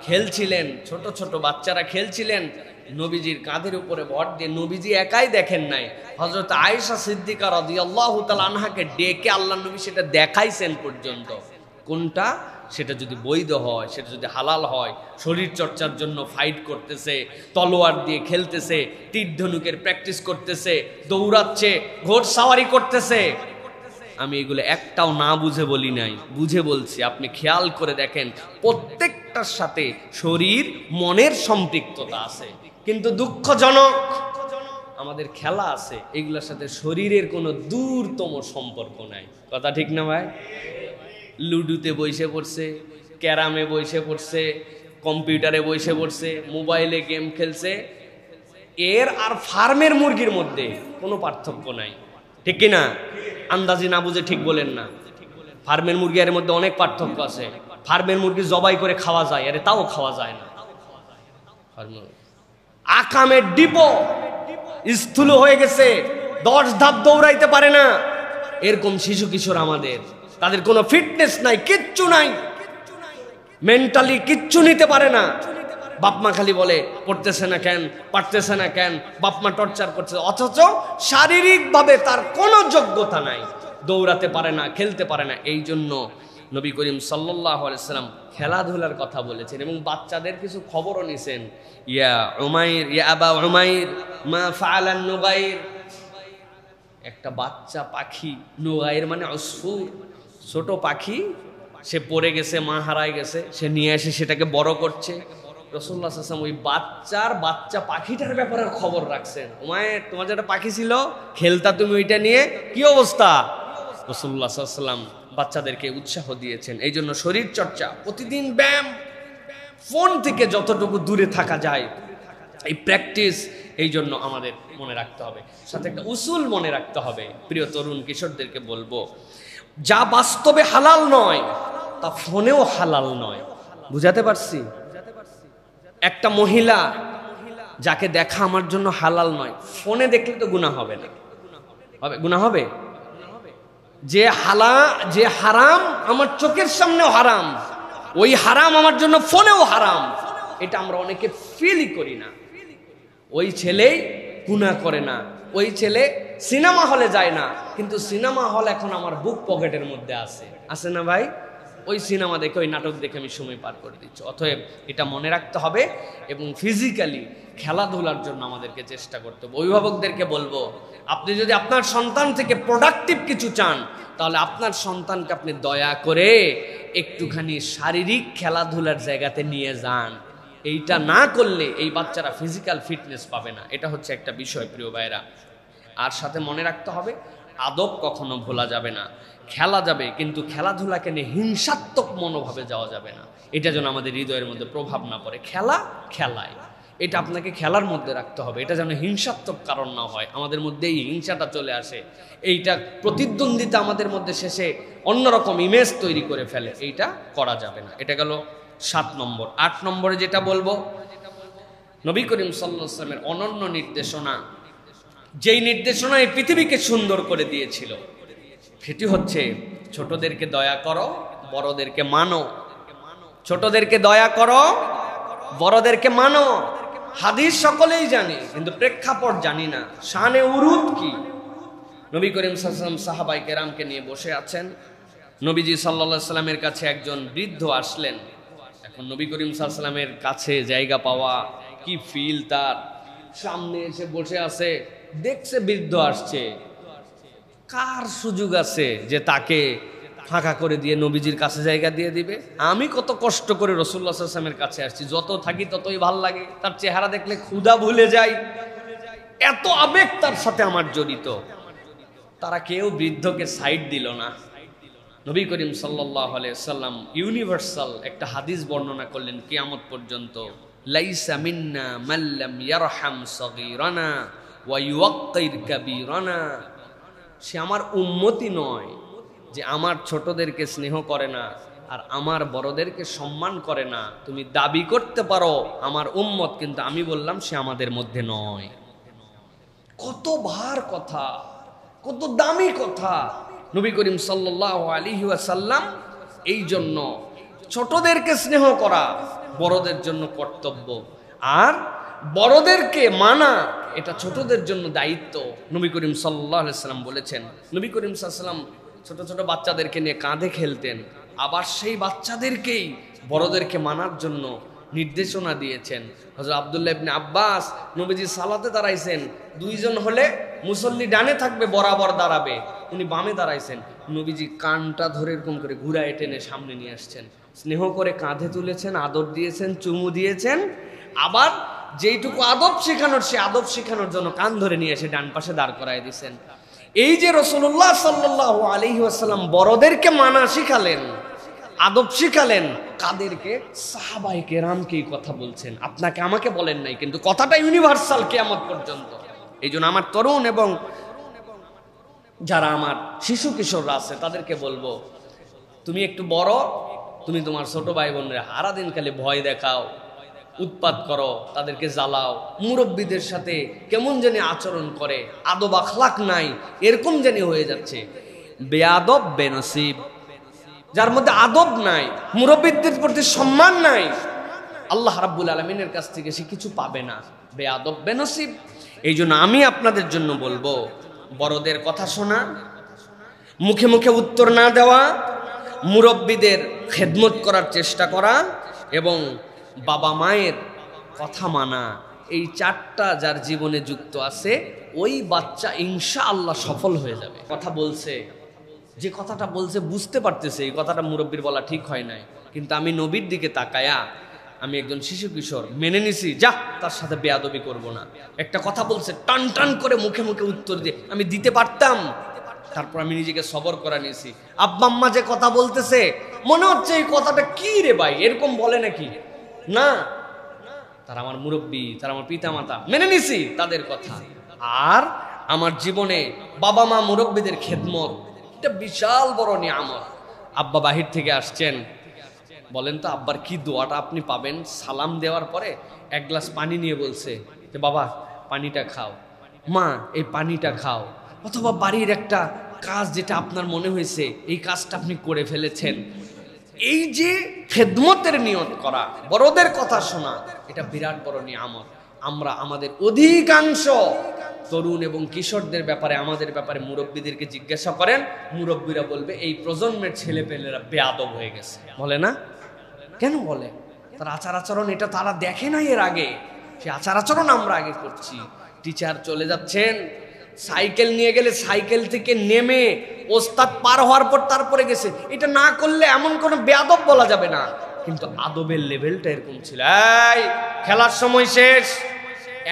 খেলছিলেন, ছোট ছোট বাচ্চারা খেলছিলেন, নবীজির কাঁধের উপরে ভর দিয়ে। নবীজি একাই দেখেন নাই, হযরত আয়েশা সিদ্দিকা রাদিয়াল্লাহু তাআলা আনহাকে ডেকে আল্লাহ নবী সেটা দেখাইছেন পর্যন্ত। কোনটা? সেটা যদি বৈধ হয়, সেটা যদি হালাল হয়, শরীর চর্চার জন্য ফাইট করতেছে, তলোয়ার দিয়ে খেলতেছে, তীর ধনুকের প্র্যাকটিস করতেছে, দৌড়াচ্ছে, ঘোড়সাওয়ারি করতেছে। আমি এগুলো একটাও না বুঝে বলি নাই, বুঝে বলছি। আপনি খেয়াল করে দেখেন, প্রত্যেকটার সাথে শরীর মনের সম্পৃক্ততা আছে। কিন্তু দুঃখজনক, আমাদের খেলা আছে, এগুলোর সাথে শরীরের কোনো দূরতম সম্পর্ক নাই। কথা ঠিক না ভাই? লুডুতে বসে পড়ছে, ক্যারামে বসে পড়ছে, কম্পিউটারে বসে পড়ছে, মোবাইলে গেম খেলছে। এর আর ফার্মের মুরগির মধ্যে কোনো পার্থক্য নাই, ঠিক কিনা? আন্দাজি না বুঝে ঠিক বলেন না। ফার্মের মুরগি এর মধ্যে অনেক পার্থক্য আছে। ফার্মের মুরগি জবাই করে খাওয়া যায়, আরে তাও খাওয়া যায় না। আকামের ডিপো স্থূল হয়ে গেছে, 10 ধাপ দৌড়াইতে পারে না। এরকম শিশু কিশোর আমাদের, তাদের কোনো ফিটনেস নাই, কিচ্ছু নাই, মেন্টালি কিচ্ছু নিতে পারে না। বাপমা খালি বলে পড়তেছে না কেন, পারতেছে না কেন, বাপমা টর্চার করছে, অথচ শারীরিকভাবে তার কোনো যোগ্যতা নাই, দৌড়াতে পারে না, খেলতে পারে না। এই জন্য নবী করিম সাল্লাল্লাহু আলাইহি সাল্লাম খেলাধুলার কথা বলেছেন এবং বাচ্চাদের কিছু খবরও নিছেন। ইয়া উমাইর, ইয়া আবা উমাইর, মা ফাআলান নুগাইর। একটা বাচ্চা পাখি, নুগাইর মানে উসফুর, ছোট পাখি, সে পড়ে গেছে, মা হারায় গেছে, সে নিয়ে এসে সেটাকে বড় করছে। রাসূলুল্লাহ সাল্লাল্লাহু আলাইহি ওয়াসাল্লাম ওই বাচ্চা পাখিটার ব্যাপারে খবর রাখছেন। উমাইর, তোমার যেটা পাখি ছিল, খেলতা তুমি ওইটা নিয়ে, কি অবস্থা? রাসূলুল্লাহ সাল্লাল্লাহু আলাইহি ওয়াসাল্লাম বাচ্চাদেরকে উৎসাহ দিয়েছেন। এই জন্য শরীর চর্চা, প্রতিদিন ব্যায়াম, ফোন থেকে যতটুকু দূরে থাকা যায়, এই প্র্যাকটিস, এই জন্য আমাদের মনে রাখতে হবে। সাথে একটা উসুল মনে রাখতে হবে। প্রিয় তরুণ কিশোরদেরকে বলবো, যা বাস্তবে হালাল নয় তা ফোনেও হালাল নয়। বুঝাতে পারছি? একটা মহিলা যাকে দেখা আমার জন্য হালাল নয়, ফোনে দেখলে তো গুনাহ হবে না? হবে? গুনাহ হবে? যে হারাম আমার চোখের সামনেও হারাম, ওই হারাম আমার জন্য ফোনেও হারাম, এটা আমরা অনেকে ফিলই করি না। ওই ছেলেই গুনাহ করে না, ওই ছেলে সিনেমা হলে যায় না, কিন্তু সিনেমা হল এখন আমার বুক পকেটের মধ্যে আছে, আছে না ভাই? ওই সিনেমা দেখে ওই নাটক দেখে আমি সময় পার করে দিচ্ছি। অতএব এটা মনে রাখতে হবে এবং ফিজিক্যালি খেলাধুলার জন্য আমাদেরকে চেষ্টা করতে হবে। অভিভাবকদেরকে বলবো, আপনি যদি আপনার সন্তান থেকে প্রোডাক্টিভ কিছু চান, তাহলে আপনার সন্তানকে আপনি দয়া করে একটুখানি শারীরিক খেলাধুলার জায়গাতে নিয়ে যান। এইটা না করলে এই বাচ্চারা ফিজিক্যাল ফিটনেস পাবে না। এটা হচ্ছে একটা বিষয় প্রিয় ভাইরা। আর সাথে মনে রাখতে হবে, আদব কখনো ভোলা যাবে না। খেলা যাবে, কিন্তু খেলাধুলাকে নিয়ে হিংসাত্মক মনোভাবে যাওয়া যাবে না। এটা যেন আমাদের হৃদয়ের মধ্যে প্রভাব না পড়ে। খেলা খেলায়, এটা আপনাকে খেলার মধ্যে রাখতে হবে। এটা যেন হিংসাত্মক কারণ না হয়, আমাদের মধ্যে এই হিংসাটা চলে আসে, এইটা প্রতিদ্বন্দ্বিতা আমাদের মধ্যে শেষে অন্যরকম ইমেজ তৈরি করে ফেলে। এইটা করা যাবে না। এটা গেল 7 নম্বর। 8 নম্বরে যেটা বলবো, নবী করিম সাল্লাল্লাহু আলাইহি ওয়াসাল্লামের অনন্য নির্দেশনা, যেই নির্দেশনা এই পৃথিবীকে সুন্দর করে দিয়েছিল, সেটি হচ্ছে ছোটদেরকে দয়া করো, বড়দেরকে মানো। ছোটদেরকে দয়া করো, বড়দেরকে মানো। হাদিস সকলেই জানি, কিন্তু প্রেক্ষাপট জানি না। শানে উরুদ কি? নবী করিম সাল্লাল্লাহু আলাইহি ওয়াসাল্লাম সাহাবায়ে কেরামকে নিয়ে বসে আছেন। নবীজি সাল্লাল্লাহু আলাইহি ওয়াসাল্লামের কাছে একজন বৃদ্ধ আসলেন। এখন নবী করিম সাল্লাল্লাহু আলাইহি ওয়াসাল্লামের কাছে জায়গা পাওয়া কি ফিল তার। সামনে এসে বসে আছে, দেখছে বৃদ্ধ আসছে, কার সুযোগ আছে যে তাকে ফাঁকা করে দিয়ে নবীজির কাছে জায়গা দিয়ে দিবে? আমি কত কষ্ট করে রাসূলুল্লাহ সাল্লাল্লাহু আলাইহি ওয়াসাল্লামের কাছে আসছি, যত থাকি ততই ভাল লাগে। তার চেহারা দেখলে ক্ষুধা ভুলে যাই, এত আবেগ তার সাথে আমার জড়িত। তারা কেউ বৃদ্ধকে সাইড দিল না। নবী করিম সাল্লাল্লাহু আলাইহি ওয়াসাল্লাম ইউনিভার্সাল একটা হাদিস বর্ণনা করলেন কিয়ামত পর্যন্ত, লাইসা মিন্না মান লাম ইয়ারহাম সগীরানা ওয়া ইউওয়াক্কির কাবীরানা। সে আমার উম্মতি নয় যে আমার ছোটদেরকে স্নেহ করে না আর আমার বড়দেরকে সম্মান করে না। তুমি দাবি করতে পারো আমার উম্মত, কিন্তু আমি বললাম সে আমাদের মধ্যে নয়। কত ভার কথা, কত দামি কথা। নবী করিম সাল্লাল্লাহু আলাইহি ওয়াসাল্লাম এই জন্য ছোটদেরকে স্নেহ করা বড়দের জন্য কর্তব্য, আর বড়দেরকে মানা এটা ছোটদের জন্য দায়িত্ব। নবী করিম সাল্লাল্লাহু আলাইহি ওয়াসাল্লাম বলেছেন, নবী করিম সাল্লাল্লাহু আলাইহি ওয়াসাল্লাম ছোট ছোট বাচ্চাদেরকে নিয়ে কাঁধে খেলতেন, আবার সেই বাচ্চাদেরকেই বড়দেরকে মানার জন্য নির্দেশনা দিয়েছেন। হযরত আব্দুল্লাহ ইবনে আব্বাস, নবীজি সালাতে দাঁড়াইছেন, দুইজন হলে মুসল্লি ডানে থাকবে, বরাবর দাঁড়াবে, উনি বামে দাঁড়াইছেন। নবীজি কানটা ধরে এরকম করে ঘুরায় টেনে সামনে নিয়ে আসছেন, স্নেহ করে কাঁধে তুলেছেন, আদর দিয়েছেন, চুমু দিয়েছেন। আবার যেইটুকু আদব শেখানোর, সে আদব শেখানোর জন্য কান ধরে নিয়ে এসে ডান পাশে দাঁড় করায় দিয়েছেন। এই যে রাসূলুল্লাহ সাল্লাল্লাহু আলাইহি ওয়াসাল্লাম বড়দেরকে মানা শিখালেন, আদব শিখালেন, কাদেরকে? সাহাবায়ে কেরামকে এই কথা বলছেন, আপনাকে আমাকে বলেন নাই, কিন্তু কথাটা ইউনিভার্সাল কিয়ামত পর্যন্ত। এই জন্য আমার তরুণ এবং যারা আমার শিশু কিশোররা আছে তাদেরকে বলবো, তুমি একটু বড়, তুমি তোমার ছোট ভাই বোনরা সারাদিন খালি ভয় দেখাও, উৎপাত করো, তাদেরকে জ্বালাও, মুরব্বীদের সাথে কেমন জানি আচরণ করে, আদব আখলাক নাই, এরকম জানি হয়ে যাচ্ছে। বেয়াদব বেনসিব, যার মধ্যে আদব নাই, মুরব্বীদের প্রতি সম্মান নাই, আল্লাহ রাব্বুল আলামিনের কাছ থেকে সে কিছু পাবে না। বেয়াদব বেনসিব। এই জন্য আমি আপনাদের জন্য বলবো, বড়দের কথা শোনা, মুখে মুখে উত্তর না দেওয়া, মুরব্বীদের খেদমত করার চেষ্টা করা এবং বাবা মায়ের কথা মানা, এই 4টা যার জীবনে যুক্ত আছে, ওই বাচ্চা ইনশাআল্লাহ সফল হয়ে যাবে। কথা বলছে, যে কথাটা বলছে বুঝতে পারতেছে এই কথাটা মুরব্বীর বলা ঠিক হয় নাই, কিন্তু আমি নবীর দিকে তাকায়া আমি একজন শিশু কিশোর মেনে নিছি, যা তার সাথে বেয়াদবি করব না। একটা কথা বলছে, টান টান করে মুখে মুখে উত্তর দিয়ে আমি দিতে পারতাম, তারপর আমি নিজেকে সবর করা নিয়েছি। আব্বা আম্মা যে কথা বলতেছে মনে হচ্ছে এই কথাটা কি রে ভাই, এরকম বলে নাকি? না, তারা আমার মুরব্বী, তারা আমার পিতা মাতা, মেনে নিছি তাদের কথা। আর আমার জীবনে বাবা মা মুরব্বীদের খেদমত এটা বিশাল বড় নিয়ামত। আব্বা বাহির থেকে আসছেন, বলেন তো আব্বার কি দোয়াটা আপনি পাবেন? সালাম দেওয়ার পরে 1 গ্লাস পানি নিয়ে বলছে যে বাবা পানিটা খাও, মা এই পানিটা খাও। অথবা বাড়ির একটা কাজ যেটা আপনার মনে হয়েছে এই কাজটা আপনি করে ফেলেছেন। এই যে খেদমতের নিয়ত করা, বড়দের কথা শোনা, এটা বিরাট বড় নিয়ামত। আমরা আমাদের অধিকাংশ তরুণ এবং কিশোরদের ব্যাপারে, আমাদের ব্যাপারে মুরব্বীদেরকে জিজ্ঞাসা করেন, মুরব্বীরা বলবে এই প্রজন্মের ছেলেপেলেরা বেয়াদব হয়ে গেছে। বলে না? কেন বলে? তার আচার আচরণ এটা তারা দেখে না এর আগে, সে আচার আচরণ আমরা আগে করছি। টিচার চলে যাচ্ছেন, সাইকেল নিয়ে গেলে সাইকেল থেকে নেমে ওস্তাদ পার হওয়ার পর তারপরে গেছে, এটা না করলে এমন কোনো বেয়াদব বলা যাবে না, কিন্তু আদবের লেভেলটা এরকম ছিল। এই খেলার সময় শেষ,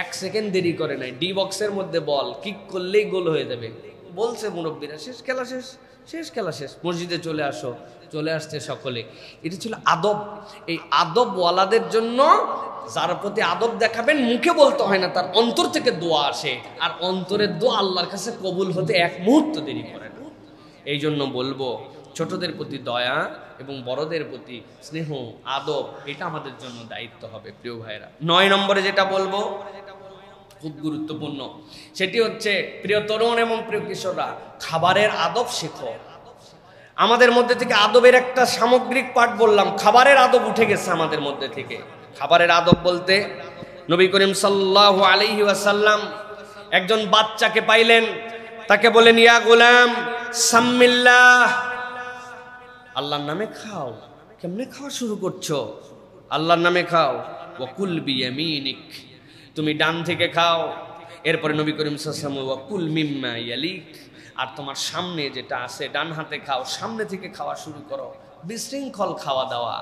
1 সেকেন্ড দেরি করে নাই, ডি বক্সের মধ্যে বল কিক করলেই গোল হয়ে যাবে। বলছে মুরব্বীরা শেষ খেলা শেষ, শেষ খেলা শেষ, মসজিদে চলে আসো। চলে আসছে সকলে। এটা ছিল আদব। এই আদবওয়ালাদের জন্য যার প্রতি আদব দেখাবেন মুখে বলতে হয় না, তার অন্তর থেকে দোয়া আসে, আর অন্তরের দোয়া আল্লাহর কাছে কবুল হতে 1 মুহূর্ত দেরি করে না। এই জন্য বলবো ছোটদের প্রতি দয়া এবং বড়দের প্রতি স্নেহ আদব, এটা আমাদের জন্য দায়িত্ব হবে প্রিয় ভাইরা। 9 নম্বরে যেটা বলবো খুব গুরুত্বপূর্ণ, সেটি হচ্ছে প্রিয় তরুণ এবং প্রিয় কিশোররা, খাবারের আদব শেখো। আমাদের মধ্যে থেকে আদবের একটা সামগ্রিক পাঠ বললাম, খাবারের আদব উঠে গেছে আমাদের মধ্যে থেকে। খাবারের আদব বলতে নবী করিম সাল্লাল্লাহু আলাইহি ওয়াসাল্লাম একজন বাচ্চাকে পাইলেন, তাকে বলেন ইয়া গোলাম সাম্মিল্লাহ, আল্লাহর নামে খাও। কেমনে খাওয়া শুরু করছো? আল্লাহর নামে খাও। ওয়াকুল বিয়ামিনিক, তুমি ডান থেকে খাও। এরপরে নবী করিম সাল্লাল্লাহু আলাইহি ওয়াসাল্লাম ওয়াকুল মিম্মা ইয়ালিক, আর তোমার সামনে যেটা আছে ডান হাতে খাও, সামনে থেকে খাওয়া শুরু করো। বিশৃঙ্খল খাওয়া দাওয়া,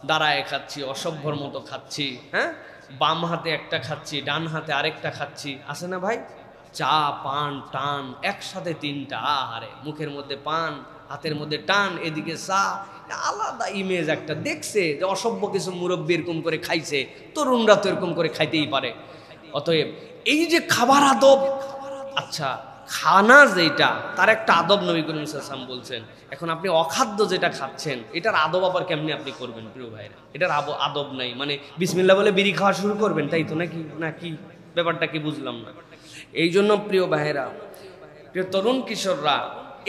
দাঁড়ায় খাচ্ছি, অসভ্যর মতো খাচ্ছি, হ্যাঁ, বাম হাতে একটা খাচ্ছি, ডান হাতে আরেকটা খাচ্ছি, আছে না ভাই? চা পান টান একসাথে 3টা, আহারে, মুখের মধ্যে পান, হাতের মধ্যে টান, এদিকে চা, আলাদা ইমেজ একটা দেখছে যে অসভ্য কিছু মুরব্বী এরকম করে খাইছে, তরুণরা তো এরকম করে খাইতেই পারে। অতএব এই যে খাবার আদব, আচ্ছা খানা যেটা তার একটা আদব নবী করিম সাল্লাল্লাহু আলাইহি ওয়াসাল্লাম বলছেন। এখন আপনি অখাদ্য যেটা খাচ্ছেন এটার আদব আবার কেমনি আপনি করবেন প্রিয় ভাইরা? এটার আদব নাই, মানে বিসমিল্লাহ বলে বিড়ি খাওয়া শুরু করবেন, তাই তো নাকি? নাকি ব্যাপারটা কি বুঝলাম না। এই জন্য প্রিয় ভাইরা, প্রিয় তরুণ কিশোররা,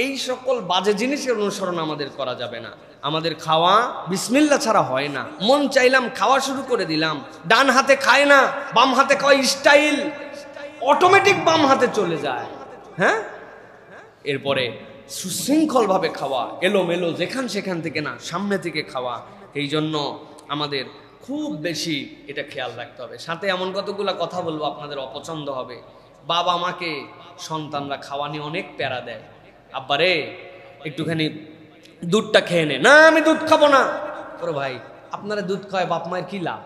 এই সকল বাজে জিনিসের অনুসরণ আমাদের করা যাবে না। আমাদের খাওয়া বিসমিল্লাহ ছাড়া হয় না। মন চাইলাম খাওয়া শুরু করে দিলাম, ডান হাতে খায় না, বাম হাতে খাওয়া স্টাইল, অটোমেটিক বাম হাতে চলে যায়, হ্যাঁ। এরপরে সুশৃঙ্খল ভাবে খাওয়া, এলোমেলো যেখান সেখান থেকে না, সামনে থেকে খাওয়া। এই জন্য আমাদের খুব বেশি এটা খেয়াল রাখতে হবে। সাথে এমন কতগুলা কথা বলবো আপনাদের অপছন্দ হবে। বাবা মাকে সন্তানরা খাওয়া নিয়ে অনেক প্যারা দেয়, আব্বারে একটুখানি দুধটা খেয়ে নে, না আমি দুধ খাবো না। ওরে ভাই, আপনারা দুধ খাওয়ায় বাপ মায়ের কি লাভ?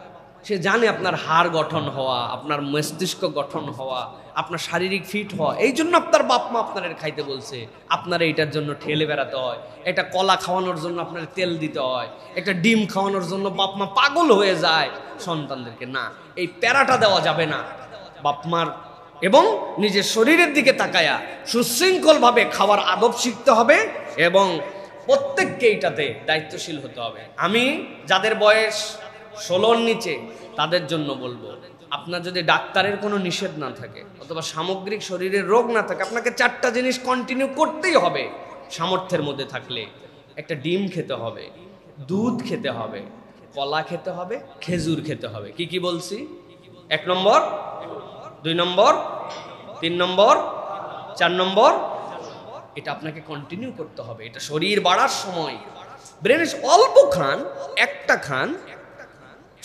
সে জানে আপনার হাড় গঠন হওয়া, আপনার মস্তিষ্ক গঠন হওয়া, আপনার শারীরিক ফিট হওয়া, এই জন্য আপনার বাপ মা আপনার খাইতে বলছে। আপনারা এটার জন্য ঠেলে বেড়াতে হয়, একটা কলা খাওয়ানোর জন্য আপনার তেল দিতে হয়, একটা ডিম খাওয়ানোর জন্য বাপ মা পাগল হয়ে যায় সন্তানদেরকে। না, এই প্যারাটা দেওয়া যাবে না। বাপ মার এবং নিজের শরীরের দিকে তাকায়া সুশৃঙ্খলভাবে খাওয়ার আদব শিখতে হবে এবং প্রত্যেককে এইটাতে দায়িত্বশীল হতে হবে। আমি যাদের বয়স 16-র নিচে তাদের জন্য বলবো, আপনার যদি ডাক্তারের কোনো নিষেধ না থাকে অথবা সামগ্রিক শরীরের রোগ না থাকে, আপনাকে 4টা জিনিস কন্টিনিউ করতেই হবে। সামর্থ্যের মধ্যে থাকলে একটা ডিম খেতে হবে, দুধ খেতে হবে, কলা খেতে হবে, খেজুর খেতে হবে। কি কি বলছি? 1 নম্বর, 2 নম্বর, 3 নম্বর, 4 নম্বর, এটা আপনাকে কন্টিনিউ করতে হবে। এটা শরীর বাড়ার সময়। ব্রেনে অল্প খান, একটা খান,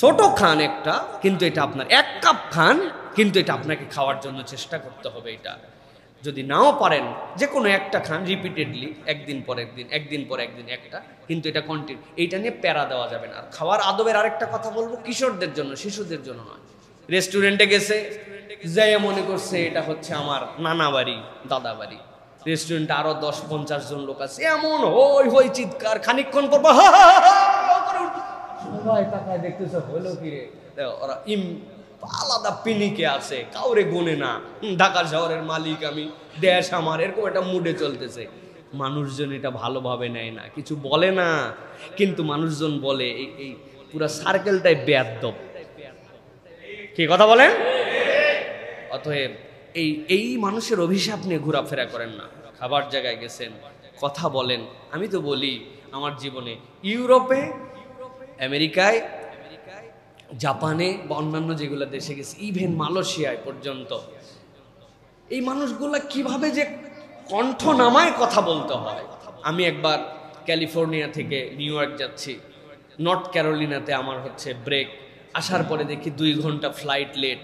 ছোট খান একটা, কিন্তু এটা আপনার 1 কাপ খান, কিন্তু এটা আপনাকে খাওয়ার জন্য চেষ্টা করতে হবে। এটা যদি নাও পারেন যে কোনো একটা খান রিপিটেডলি, একদিন পর একদিন, একদিন পর একদিন একটা, কিন্তু এটা কন্টিনিউ। এইটা নিয়ে প্যারা দেওয়া যাবে না। আর খাওয়ার আদবের আরেকটা কথা বলবো, কিশোরদের জন্য, শিশুদের জন্য নয়। রেস্টুরেন্টে গেছে, যাই মনে করছে এটা হচ্ছে আমার নানা বাড়ি, দাদা বাড়ি। রেস্টুরেন্টে আরো 10-50 জন লোক আছে, এমন হই হই চিৎকার, খানিকক্ষণ পর সবাই তাকায় দেখতেছে হলো কি রে, ওরা আলাদা পিনিকে আছে, কাউরে গুনে না। ঢাকা শহরের মালিক আমি, দেশ আমার, এরকম একটা মুডে চলতেছে। মানুষজন এটা ভালোভাবে নেয় না, কিছু বলে না, কিন্তু মানুষজন বলে এই পুরা সার্কেলটাই বেয়াদব। কি কথা বলেন? অতএব এই মানুষের অভিশাপ নিয়ে ঘোরাফেরা করেন না। খাবার জায়গায় গেছেন, কথা বলেন। আমি তো বলি আমার জীবনে ইউরোপে, আমেরিকায়, জাপানে বা অন্যান্য যেগুলো দেশে গেছি, ইভেন মালয়েশিয়ায় পর্যন্ত এই মানুষগুলা কিভাবে যে কণ্ঠ নামায় কথা বলতে হয়। আমি একবার ক্যালিফোর্নিয়া থেকে নিউ ইয়র্ক যাচ্ছি, নর্থ ক্যারোলিনাতে আমার হচ্ছে ব্রেক, আসার পরে দেখি 2 ঘন্টা ফ্লাইট লেট।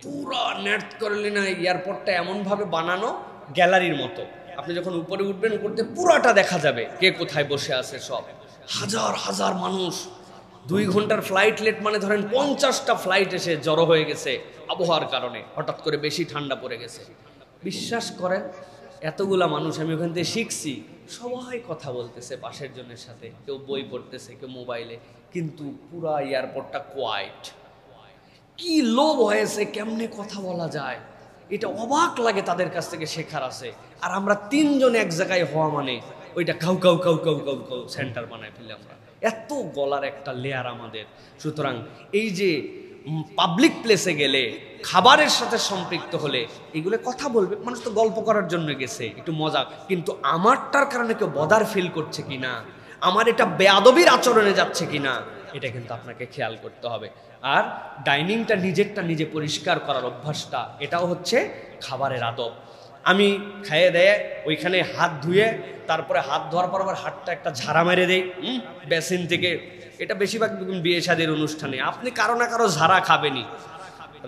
পুরা নর্থ ক্যারোলিনা এয়ারপোর্টটা এমনভাবে বানানো গ্যালারির মতো, আপনি যখন উপরে উঠবেন উপরতে পুরাটা দেখা যাবে কে কোথায় বসে আছে সব। হাজার হাজার মানুষ, 2 ঘন্টার ফ্লাইট লেট মানে ধরেন 50টা ফ্লাইট এসে জড়ো হয়ে গেছে আবহাওয়ার কারণে, হঠাৎ করে বেশি ঠান্ডা পড়ে গেছে। বিশ্বাস করেন এতগুলা মানুষ আমি ওখান থেকে শিখছি, সবাই কথা বলতেছে পাশের জনের সাথে, কেউ বই পড়তেছে, কেউ মোবাইলে, কিন্তু পুরা এয়ারপোর্টটা কোয়াইট। কি লোভ হয়েছে, কেমনে কথা বলা যায়, এটা অবাক লাগে, তাদের কাছ থেকে শেখার আছে। আর আমরা 3 জন এক জায়গায় হওয়া মানে ওইটা cow cow cow cow cow cow centre বানায় ফেলে আমরা, এত গলার একটা লেয়ার আমাদের। সুতরাং এই যে পাবলিক প্লেসে গেলে, খাবারের সাথে সম্পৃক্ত হলে এগুলো কথা বলবে, মানুষ তো গল্প করার জন্য গেছে, একটু মজা, কিন্তু আমারটার কারণে কেউ বদার ফিল করছে কিনা, আমার এটা বেয়াদবির আচরণে যাচ্ছে কিনা, এটা কিন্তু আপনাকে খেয়াল করতে হবে। আর ডাইনিংটা নিজেরটা নিজে পরিষ্কার করার অভ্যাসটা, এটাও হচ্ছে খাবারের আদব। আমি খাইয়ে দেয় ওইখানে হাত ধুয়ে, তারপরে হাত ধোয়ার পর আবার হাতটা একটা ঝাড়া মেরে দেই বেসিন থেকে। এটা বেশিরভাগ বিয়ে শাদীর অনুষ্ঠানে আপনি কারো না কারো ঝাড়া খাবেনি,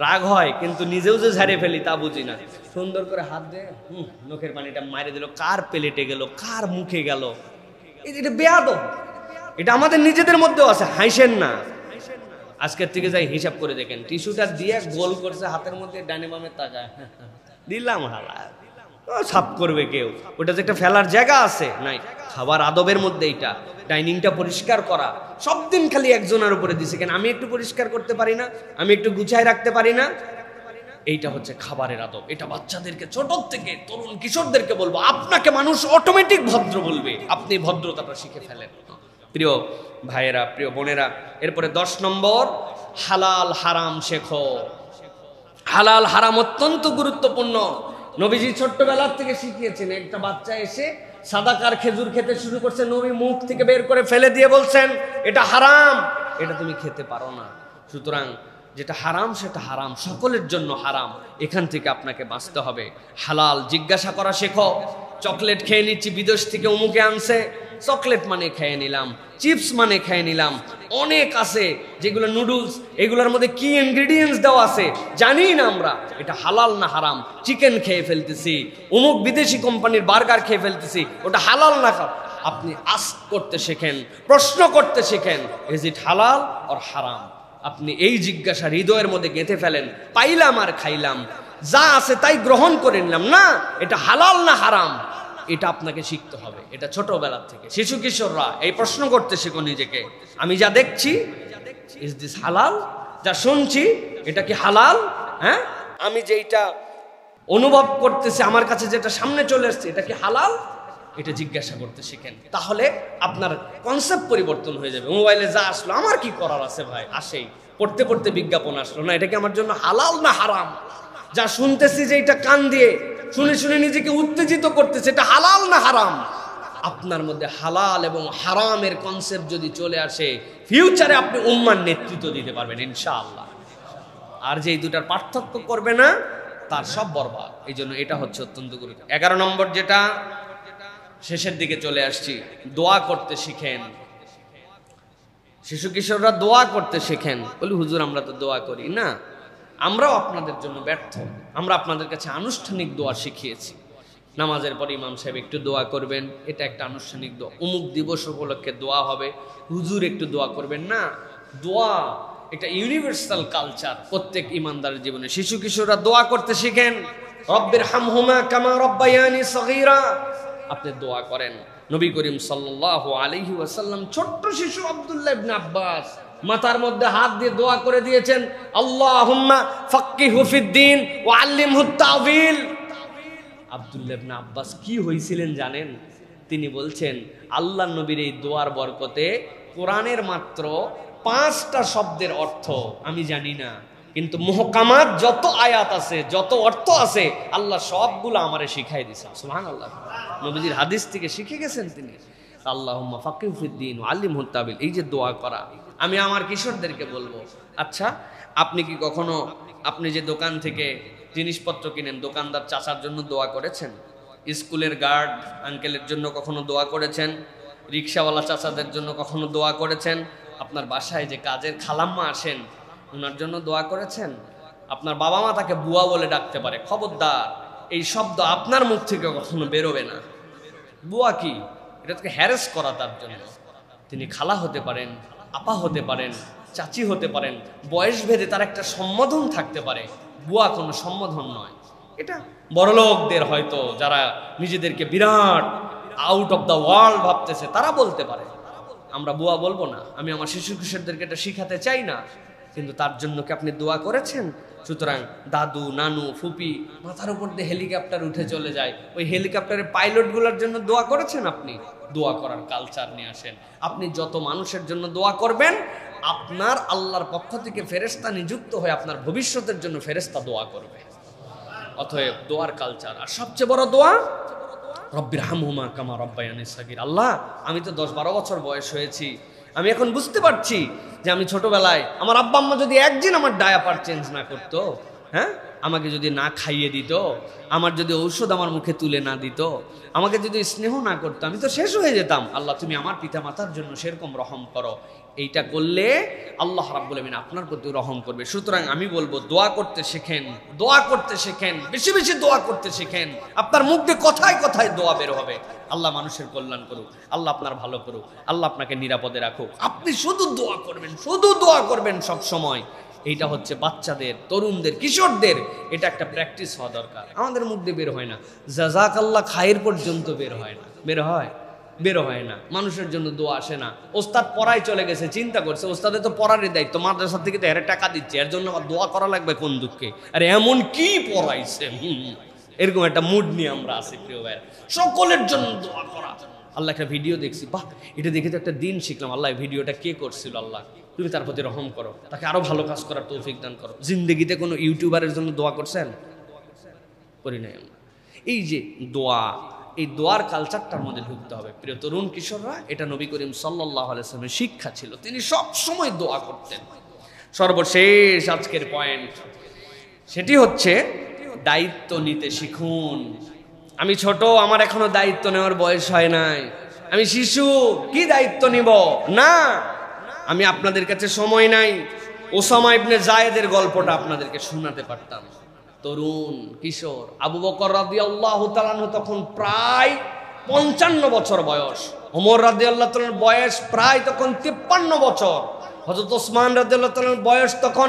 রাগ হয়, কিন্তু নিজেও যে ঝাড়ে ফেলি তা বুঝি না। সুন্দর করে হাত দিয়ে নখের পানিটা মারে দিল, কার প্লেটে গেল, কার মুখে গেল, এটা বেয়াদব। এটা আমাদের নিজেদের মধ্যেও আছে, হাসেন না। আজকের থেকে যাই হিসাব করে দেখেন, টিস্যুটা দিয়ে গোল করছে হাতের মধ্যে, ডানে বামে তাকায়, দিলাম হালা, সাফ করবে কেউ? ওটা যে একটা ফেলার জায়গা আছে নাই। খাবার আদবের মধ্যে এইটা, ডাইনিংটা পরিষ্কার করা। সব দিন খালি একজনের উপরে দিছে, কেন আমি একটু পরিষ্কার করতে পারি না, আমি একটু গুছায় রাখতে পারি না? এইটা হচ্ছে খাবারের আদব। এটা বাচ্চাদেরকে ছোট থেকে, তরুণ কিশোরদেরকে বলবো, আপনাকে মানুষ অটোমেটিক ভদ্র বলবে, আপনি ভদ্রতাটা শিখে ফেলেন। প্রিয় ভাইয়েরা, প্রিয় বোনেরা, এরপরে 10 নম্বর, হালাল হারাম শেখো। হালাল হারাম অত্যন্ত গুরুত্বপূর্ণ। নবীজি ছোট্টবেলার থেকে শিখিয়েছেন। একটা বাচ্চা এসে সাদাকার খেজুর খেতে শুরু করছে, নবী মুখ থেকে বের করে ফেলে দিয়ে বলছেন এটা হারাম, এটা তুমি খেতে পারো না। সুতরাং যেটা হারাম সেটা হারাম, সকলের জন্য হারাম। এখান থেকে আপনাকে বাঁচতে হবে। হালাল জিজ্ঞাসা করা শেখো। চকলেট খেয়ে নিচ্ছি, বিদেশ থেকে অমুকে আনছে, চকলেট মানে খেয়ে নিলাম, চিপস মানে খেয়ে নিলাম, অনেক আছে যেগুলো নুডলস, এগুলোর মধ্যে কি ইনগ্রেডিয়েন্টস দেওয়া আছে জানি না আমরা, এটা হালাল না হারাম। চিকেন খেয়ে ফেলতেছি, অমুক বিদেশি কোম্পানির বার্গার খেয়ে ফেলতেছি, ওটা হালাল না খাও। আপনি আস্ক করতে শেখেন, প্রশ্ন করতে শেখেন, ইজ ইট হালাল অর হারাম। আপনি এই জিজ্ঞাসা হৃদয়ের মধ্যে গেঁথে ফেলেন, পাইলাম আর খাইলাম, যা আছে তাই গ্রহণ করে নিলাম, না এটা হালাল না হারাম, এটা আপনাকে শিখতে হবে। এটা ছোটবেলা থেকে। শিশু কিশোররা এই প্রশ্ন করতে শেখো নিজেকে, আমি যা দেখছি ইজ দিস হালাল, যা শুনছি এটা কি হালাল? হ্যাঁ, আমি যেটা অনুভব করতেছি, আমার কাছে যেটা সামনে চলে আসছে, এটা কি হালাল? এটা জিজ্ঞাসা করতে শিখেন, তাহলে আপনার কনসেপ্ট পরিবর্তন হয়ে যাবে। মোবাইলে যা আসলো আমার কি করার আছে ভাই, আসেই, পড়তে পড়তে বিজ্ঞাপন আসলো, না এটা কি আমার জন্য হালাল না হারাম? যা শুনতেছি যে এটা কান দিয়ে শুনে শুনে নিজেকে উত্তেজিত করতেছে, এটা হালাল না হারাম? আপনার মধ্যে হালাল এবং হারামের কনসেপ্ট যদি চলে আসে, ফিউচারে আপনি উম্মার নেতৃত্ব দিতে পারবেন ইনশাআল্লাহ। আর যে এই দুটার পার্থক্য করবে না, তার সব বরবাদ। এই জন্য এটা হচ্ছে অত্যন্ত গুরুত্ব। 11 নম্বর, যেটা শেষের দিকে চলে আসছি, দোয়া করতে শিখেন। শিশু কিশোররা দোয়া করতে শেখেন। বলি হুজুর আমরা তো দোয়া করি না। আমরাও আপনাদের জন্য ব্যর্থ। আমরা আপনাদের কাছে আনুষ্ঠানিক দোয়া শিখিয়েছি। নামাজের পর ইমাম সাহেব একটু দোয়া করবেন, এটা একটা আনুষ্ঠানিক দোয়া। অমুক দিবস উপলক্ষে দোয়া হবে, হুজুর একটু দোয়া করবেন না। দোয়া এটা ইউনিভার্সাল কালচার প্রত্যেক ইমানদারের জীবনে। শিশু কিশোররা দোয়া করতে শিখেন। রব্বির হামহুমা কামা রব্বায়ানি সগীরা, আপনি দোয়া করেন। নবী করিম সাল্লাল্লাহু আলাইহি ওয়াসাল্লাম ছোট্ট শিশু আব্দুল্লাহ ইবনে আব্বাস মাথার মধ্যে হাত দিয়ে দোয়া করে দিয়েছেন, আল্লাহুম্মা ফাক্কিহু ফিদ্দীন ওয়া আল্লিমহুত তাওয়িল। আব্দুল্লাহ ইবনে আব্বাস কি হয়েছিলেন জানেন? তিনি বলছেন আল্লাহর নবীর এই দোয়ার বরকতে কোরআনের মাত্র 5টা শব্দের অর্থ আমি জানি না, কিন্তু মুহকামাত যত আয়াত আছে, যত অর্থ আছে, আল্লাহ সবগুলো আমারে শিখাই দিয়েছেন। সুবহানাল্লাহ। নবীজির হাদিস থেকে শিখে গেছেন তিনি। আল্লাহুম্মা ফাক্কিহু ফিদ্দীন ওয়া আল্লিমহুত তাওয়িল, এই যে দোয়া করা, আমি আমার কিশোরদেরকে বলবো, আচ্ছা আপনি কি কখনো আপনি যে দোকান থেকে জিনিসপত্র কিনেন, দোকানদার চাচার জন্য দোয়া করেছেন? স্কুলের গার্ড আঙ্কেলের জন্য কখনো দোয়া করেছেন? রিক্সাওয়ালা চাচাদের জন্য কখনো দোয়া করেছেন? আপনার বাসায় যে কাজের খালাম্মা আসেন ওনার জন্য দোয়া করেছেন? আপনার বাবা মা তাকে বুয়া বলে ডাকতে পারে, খবরদার এই শব্দ আপনার মুখ থেকে কখনো বেরোবে না। বুয়া কি? এটা থেকে হ্যারেস করা তার জন্য। তিনি খালা হতে পারেন, আপা হতে পারেন, চাচি হতে পারেন, বয়স ভেদে তার একটা সম্বোধন থাকতে পারে। বুয়া কোনো সম্বোধন নয়। এটা বড়লোকদের হয়তো যারা নিজেদেরকে বিরাট আউট অফ দ্য ওয়ার্ল্ড ভাবতেছে তারা বলতে পারে, আমরা বুয়া বলবো না। আমি আমার শিশু কিশোরদেরকে এটা শিখাতে চাই না, কিন্তু তার জন্য কি আপনি দোয়া করেছেন? সুতরাং দাদু, নানু, ফুপি মাথার উপর দিয়ে হেলিকপ্টার উঠে চলে যায়, ওই হেলিকপ্টারের পাইলটগুলোর জন্য দোয়া করেছেন? আপনি দোয়া করার কালচার নিয়ে আসেন। আপনি যত মানুষের জন্য দোয়া করবেন, আপনার আল্লাহর পক্ষ থেকে ফেরেশতা নিযুক্ত হয়ে আপনার ভবিষ্যতের জন্য ফেরেশতা দোয়া করবে। অতএব দোয়ার কালচার। আর সবচেয়ে বড় দোয়া, রব্বির হামহুমা কামা রব্বায়ানি সাগীর। আল্লাহ, আমি তো 10-12 বছর বয়স হয়েছি, আমি এখন বুঝতে পারছি যে আমি ছোটবেলায় আমার আব্বা আম্মা যদি একদিন আমার ডায়াপার চেঞ্জ না করতো, হ্যাঁ, আমাকে যদি না খাইয়ে দিত, আমার যদি ঔষধ আমার মুখে তুলে না দিত, আমাকে যদি স্নেহ না করতো, আমি তো শেষ হয়ে যেতাম। আল্লাহ, তুমি আমার পিতা মাতার জন্য সেরকম রহম করো। এইটা করলে আল্লাহ রাব্বুল আমিন আপনার প্রতি রহম করবে। সুতরাং আমি বলবো, দোয়া করতে শেখেন, দোয়া করতে শেখেন, বেশি বেশি দোয়া করতে শেখেন। আপনার মুখ দিয়ে কথায় কথায় দোয়া বের হবে। আল্লাহ মানুষের কল্যাণ করুক, আল্লাহ আপনার ভালো করুক, আল্লাহ আপনাকে নিরাপদে রাখুক। আপনি শুধু দোয়া করবেন, শুধু দোয়া করবেন সব সময়। এইটা হচ্ছে বাচ্চাদের, তরুণদের, কিশোরদের এটা একটা প্র্যাকটিস হওয়া দরকার। আমাদের মুখ দিয়ে বের হয় না, জাযাকাল্লাহ খায়ের পর্যন্ত বের হয় না। বের হয় না। মানুষের জন্য দোয়া আসে না। ওস্তাদ পড়ায় চলে গেছে, চিন্তা করছে ওস্তাদের তো পড়ারই দায়িত্ব, মাদ্রাসা থেকে তো এর টাকা দিচ্ছে, এর জন্য আবার দোয়া করা লাগবে কোন দুঃখে? আরে এমন কি পড়াইছে, এরকম একটা মুড নিয়ে আমরা আছি প্রিয় ভাই। সকলের জন্য দোয়া করা। আল্লাহ একটা ভিডিও দেখছি, বাহ, এটা দেখে তো একটা দিন শিখলাম। আল্লাহ ভিডিওটা কে করছিল? আল্লাহ তুমি তার প্রতি রহম করো, তাকে আরো ভালো কাজ করার তৌফিক দান করো। জিন্দেগিতে কোনো ইউটিউবারের জন্য দোয়া করছেন? করি নাই আমরা। এই যে দোয়া, এই দোয়ার কালচারটার মধ্যে ঢুকতে হবে প্রিয় তরুণ কিশোররা। এটা নবী করিম সাল্লাল্লাহু আলাইহি ওয়াসাল্লামের শিক্ষা ছিল, তিনি সব সময় দোয়া করতেন। সর্বশেষ আজকের পয়েন্ট, সেটি হচ্ছে দায়িত্ব নিতে শিখুন। আমি ছোট, আমার এখনো দায়িত্ব নেওয়ার বয়স হয় নাই, আমি শিশু, কি দায়িত্ব নিব? না, আমি আপনাদের কাছে সময় নাই ওসামা ইবনে যায়েদের গল্পটা আপনাদেরকে শোনাতে পারতাম। তরুণ কিশোর আবু বকর রাদিয়াল্লাহু তাআলা আনহু তখন প্রায় 55 বছর বয়স, ওমর রাদিয়াল্লাহু তাআলার বয়স প্রায় তখন 53 বছর, হযরত ওসমান রাদিয়াল্লাহু তাআলার বয়স তখন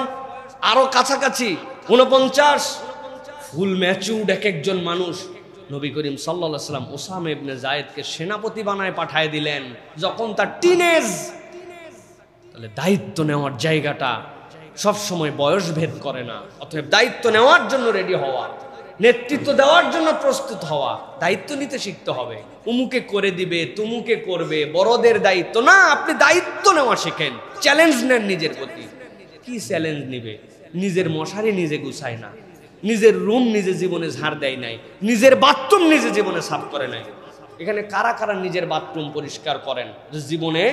আরো কাছাকাছি 49। ফুল ম্যাচুরড এক একজন মানুষ। নবী করিম সাল্লাল্লাহু আলাইহি ওয়াসাল্লাম ওসামা ইবনে যায়েদকে সেনাপতি বানায় পাঠিয়ে দিলেন যখন তার টিনেজ। তাহলে দায়িত্ব নেওয়ার জায়গাটা সব সময় বয়স ভেদ করে না। অতএব দায়িত্ব নেওয়ার জন্য রেডি হওয়া, নেতৃত্ব দেওয়ার জন্য প্রস্তুত হওয়া, দায়িত্ব নিতে শিখতে হবে। উমুকে করে দিবে, তুমুকে করবে, বড়দের দায়িত্ব না, আপনি দায়িত্ব নেওয়া শেখেন। চ্যালেঞ্জ নেন নিজের প্রতি। কি চ্যালেঞ্জ নিবে? নিজের মশারি নিজে গুছায় না, নিজের রুম নিজে জীবনে ঝাড় দেয় নাই, নিজের বাথরুম নিজে জীবনে সাফ করে নাই। এখানে কারা কারা নিজের বাথরুম পরিষ্কার করেন জীবনে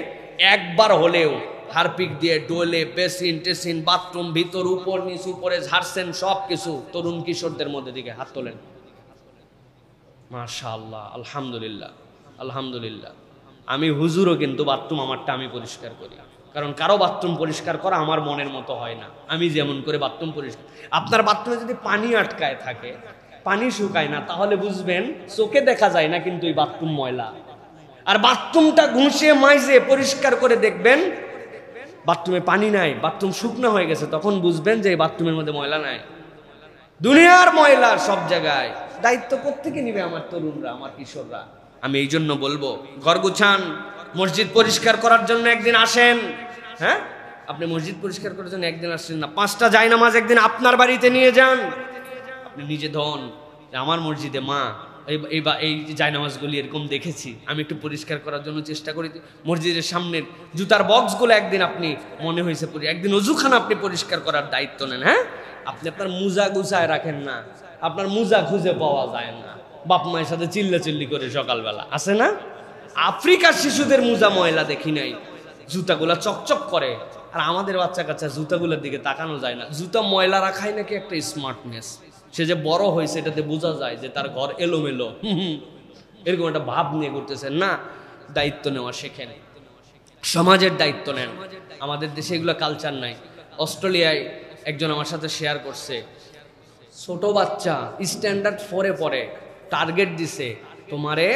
একবার হলেও? হারপিক দিয়ে ডোলে, বেসিন টেসিন, বাথরুম ভিতর উপর নিচ উপরে ঝাড়ছেন সব কিছু। তরুণ কিশোরদের মধ্যে দিকে হাত তোলেন। মাশাআল্লাহ, আলহামদুলিল্লাহ, আলহামদুলিল্লাহ। আমি হুজুরও কিন্তু বাথরুম আমারটা আমি পরিষ্কার করি, কারণ কারো বাথরুম পরিষ্কার করা আমার মনের মতো হয় না। আমি যেমন করে বাথরুম পরিষ্কার, আপনার বাথরুমে যদি পানি আটকায় থাকে, পানি শুকায় না, তাহলে বুঝবেন চোখে দেখা যায় না কিন্তু এই বাথরুম ময়লা। আর বাথরুমটা ঘুষে মাইজে পরিষ্কার করে দেখবেন বাথরুমে পানি নাই, বাথরুম শুকনো হয়ে গেছে, তখন বুঝবেন যে এই বাথরুমের মধ্যে ময়লা নাই। দুনিয়ার ময়লা সব জায়গায়। দায়িত্ব কোত্থেকে নিবে আমার তরুণরা, আমার কিশোররা? আমি এই জন্য বলবো, ঘর গুছান, মসজিদ পরিষ্কার করার জন্য একদিন আসেন। হ্যাঁ, আপনি মসজিদ পরিষ্কার করার জন্য একদিন আসছেন না, 5টা জায়নামাজ একদিন আপনার বাড়িতে নিয়ে যান। আপনি নিজে ধন, আমার মসজিদে মা এই জায়নামাজগুলি এরকম দেখেছি, আমি একটু পরিষ্কার করার জন্য চেষ্টা করি। মসজিদের সামনের জুতার বক্সগুলো একদিন আপনি মনে হয়েছে একদিন অজুখানা আপনি পরিষ্কার করার দায়িত্ব নেন। হ্যাঁ, আপনি আপনার মুজা গুছায় রাখেন না, আপনার মুজা খুঁজে পাওয়া যায় না, বাপ মায়ের সাথে চিল্লাচিল্লি করে সকালবেলা আছে না? আফ্রিকার শিশুদের মুজা ময়লা দেখি নাই, জুতাগুলা চকচক করে। আর আমাদের বাচ্চা কাচ্চা জুতাগুলোর দিকে তাকানো যায় না। জুতা ময়লা রাখাই নাকি একটা স্মার্টনেস। সে যে বড় হয়েছে এটাতে বোঝা যায় যে তার ঘর এলোমেলো, এরকম একটা ভাব নিয়ে করতেছেন না। দায়িত্ব নেওয়া শেখেন, সমাজের দায়িত্ব নেন। আমাদের দেশে এগুলো কালচার নাই। অস্ট্রেলিয়ায় একজন আমার সাথে শেয়ার করছে, ছোট বাচ্চা স্ট্যান্ডার্ড 4-এ পড়ে, টার্গেট দিছে তোমারে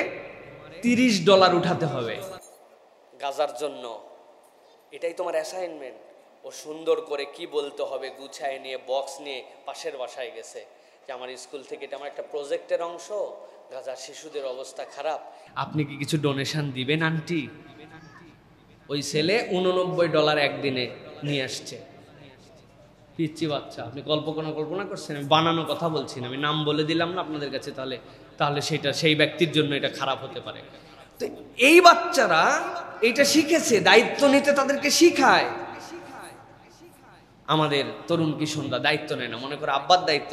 $30 উঠাতে হবে গাজার জন্য, এটাই তোমার অ্যাসাইনমেন্ট। ও সুন্দর করে কি বলতে হবে গুছায় নিয়ে বক্স নিয়ে পাশের বাসায় গেছে যে আমার স্কুল থেকে এটা আমার একটা প্রজেক্টের অংশ, গাজার শিশুদের অবস্থা খারাপ, আপনি কি কিছু ডোনেশন দিবেন আন্টি? ওই ছেলে $89 একদিনে নিয়ে আসছে। পিচ্ছি বাচ্চা, আপনি কল্পনা করছেন? আমি বানানো কথা বলছি না, আমি নাম বলে দিলাম না আপনাদের কাছে, তাহলে সেটা সেই ব্যক্তির জন্য এটা খারাপ হতে পারে। তো এই বাচ্চারা এটা শিখেছে, দায়িত্ব নিতে তাদেরকে শিখায়। আমাদের তরুণ কিশোররা দায়িত্ব নেয় না, মনে করে আব্বার দায়িত্ব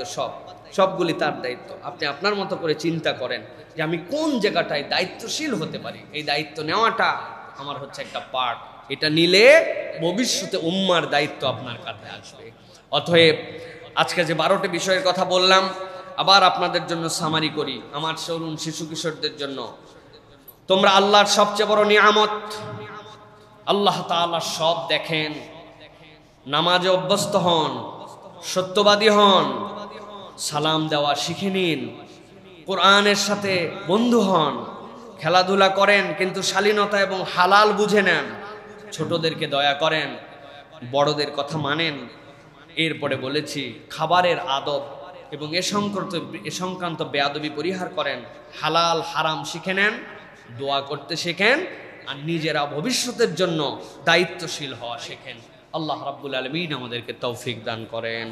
সবগুলি তার দায়িত্ব। আপনি আপনার মতো করে চিন্তা করেন যে আমি কোন জায়গাটায় দায়িত্বশীল হতে পারি। এই দায়িত্ব নেওয়াটা আমার হচ্ছে একটা পার্ট, এটা নিলে ভবিষ্যতে উম্মার দায়িত্ব আপনার কাছে আসবে। অতএব আজকে যে 12টি বিষয়ের কথা বললাম, আবার আপনাদের জন্য সামারি করি, আমার তরুণ শিশু কিশোরদের জন্য। তোমরা আল্লাহর সবচেয়ে বড় নিয়ামত, আল্লাহ তাআলা সব দেখেন। নামাজে অভ্যস্ত হন, সত্যবাদী হন, সালাম দেওয়া শিখে নিন, কোরআনের সাথে বন্ধু হন, খেলাধুলা করেন কিন্তু শালীনতা এবং হালাল বুঝে নেন, ছোটদেরকে দয়া করেন, বড়দের কথা মানেন। এরপরে বলেছি খাবারের আদব এবং এ সংক্রান্ত বেয়াদবি পরিহার করেন, হালাল হারাম শিখে নেন, দোয়া করতে শেখেন, আর নিজেরা ভবিষ্যতের জন্য দায়িত্বশীল হওয়া শেখেন। আল্লাহ রাব্বুল আলামিন আমাদেরকে তৌফিক দান করেন।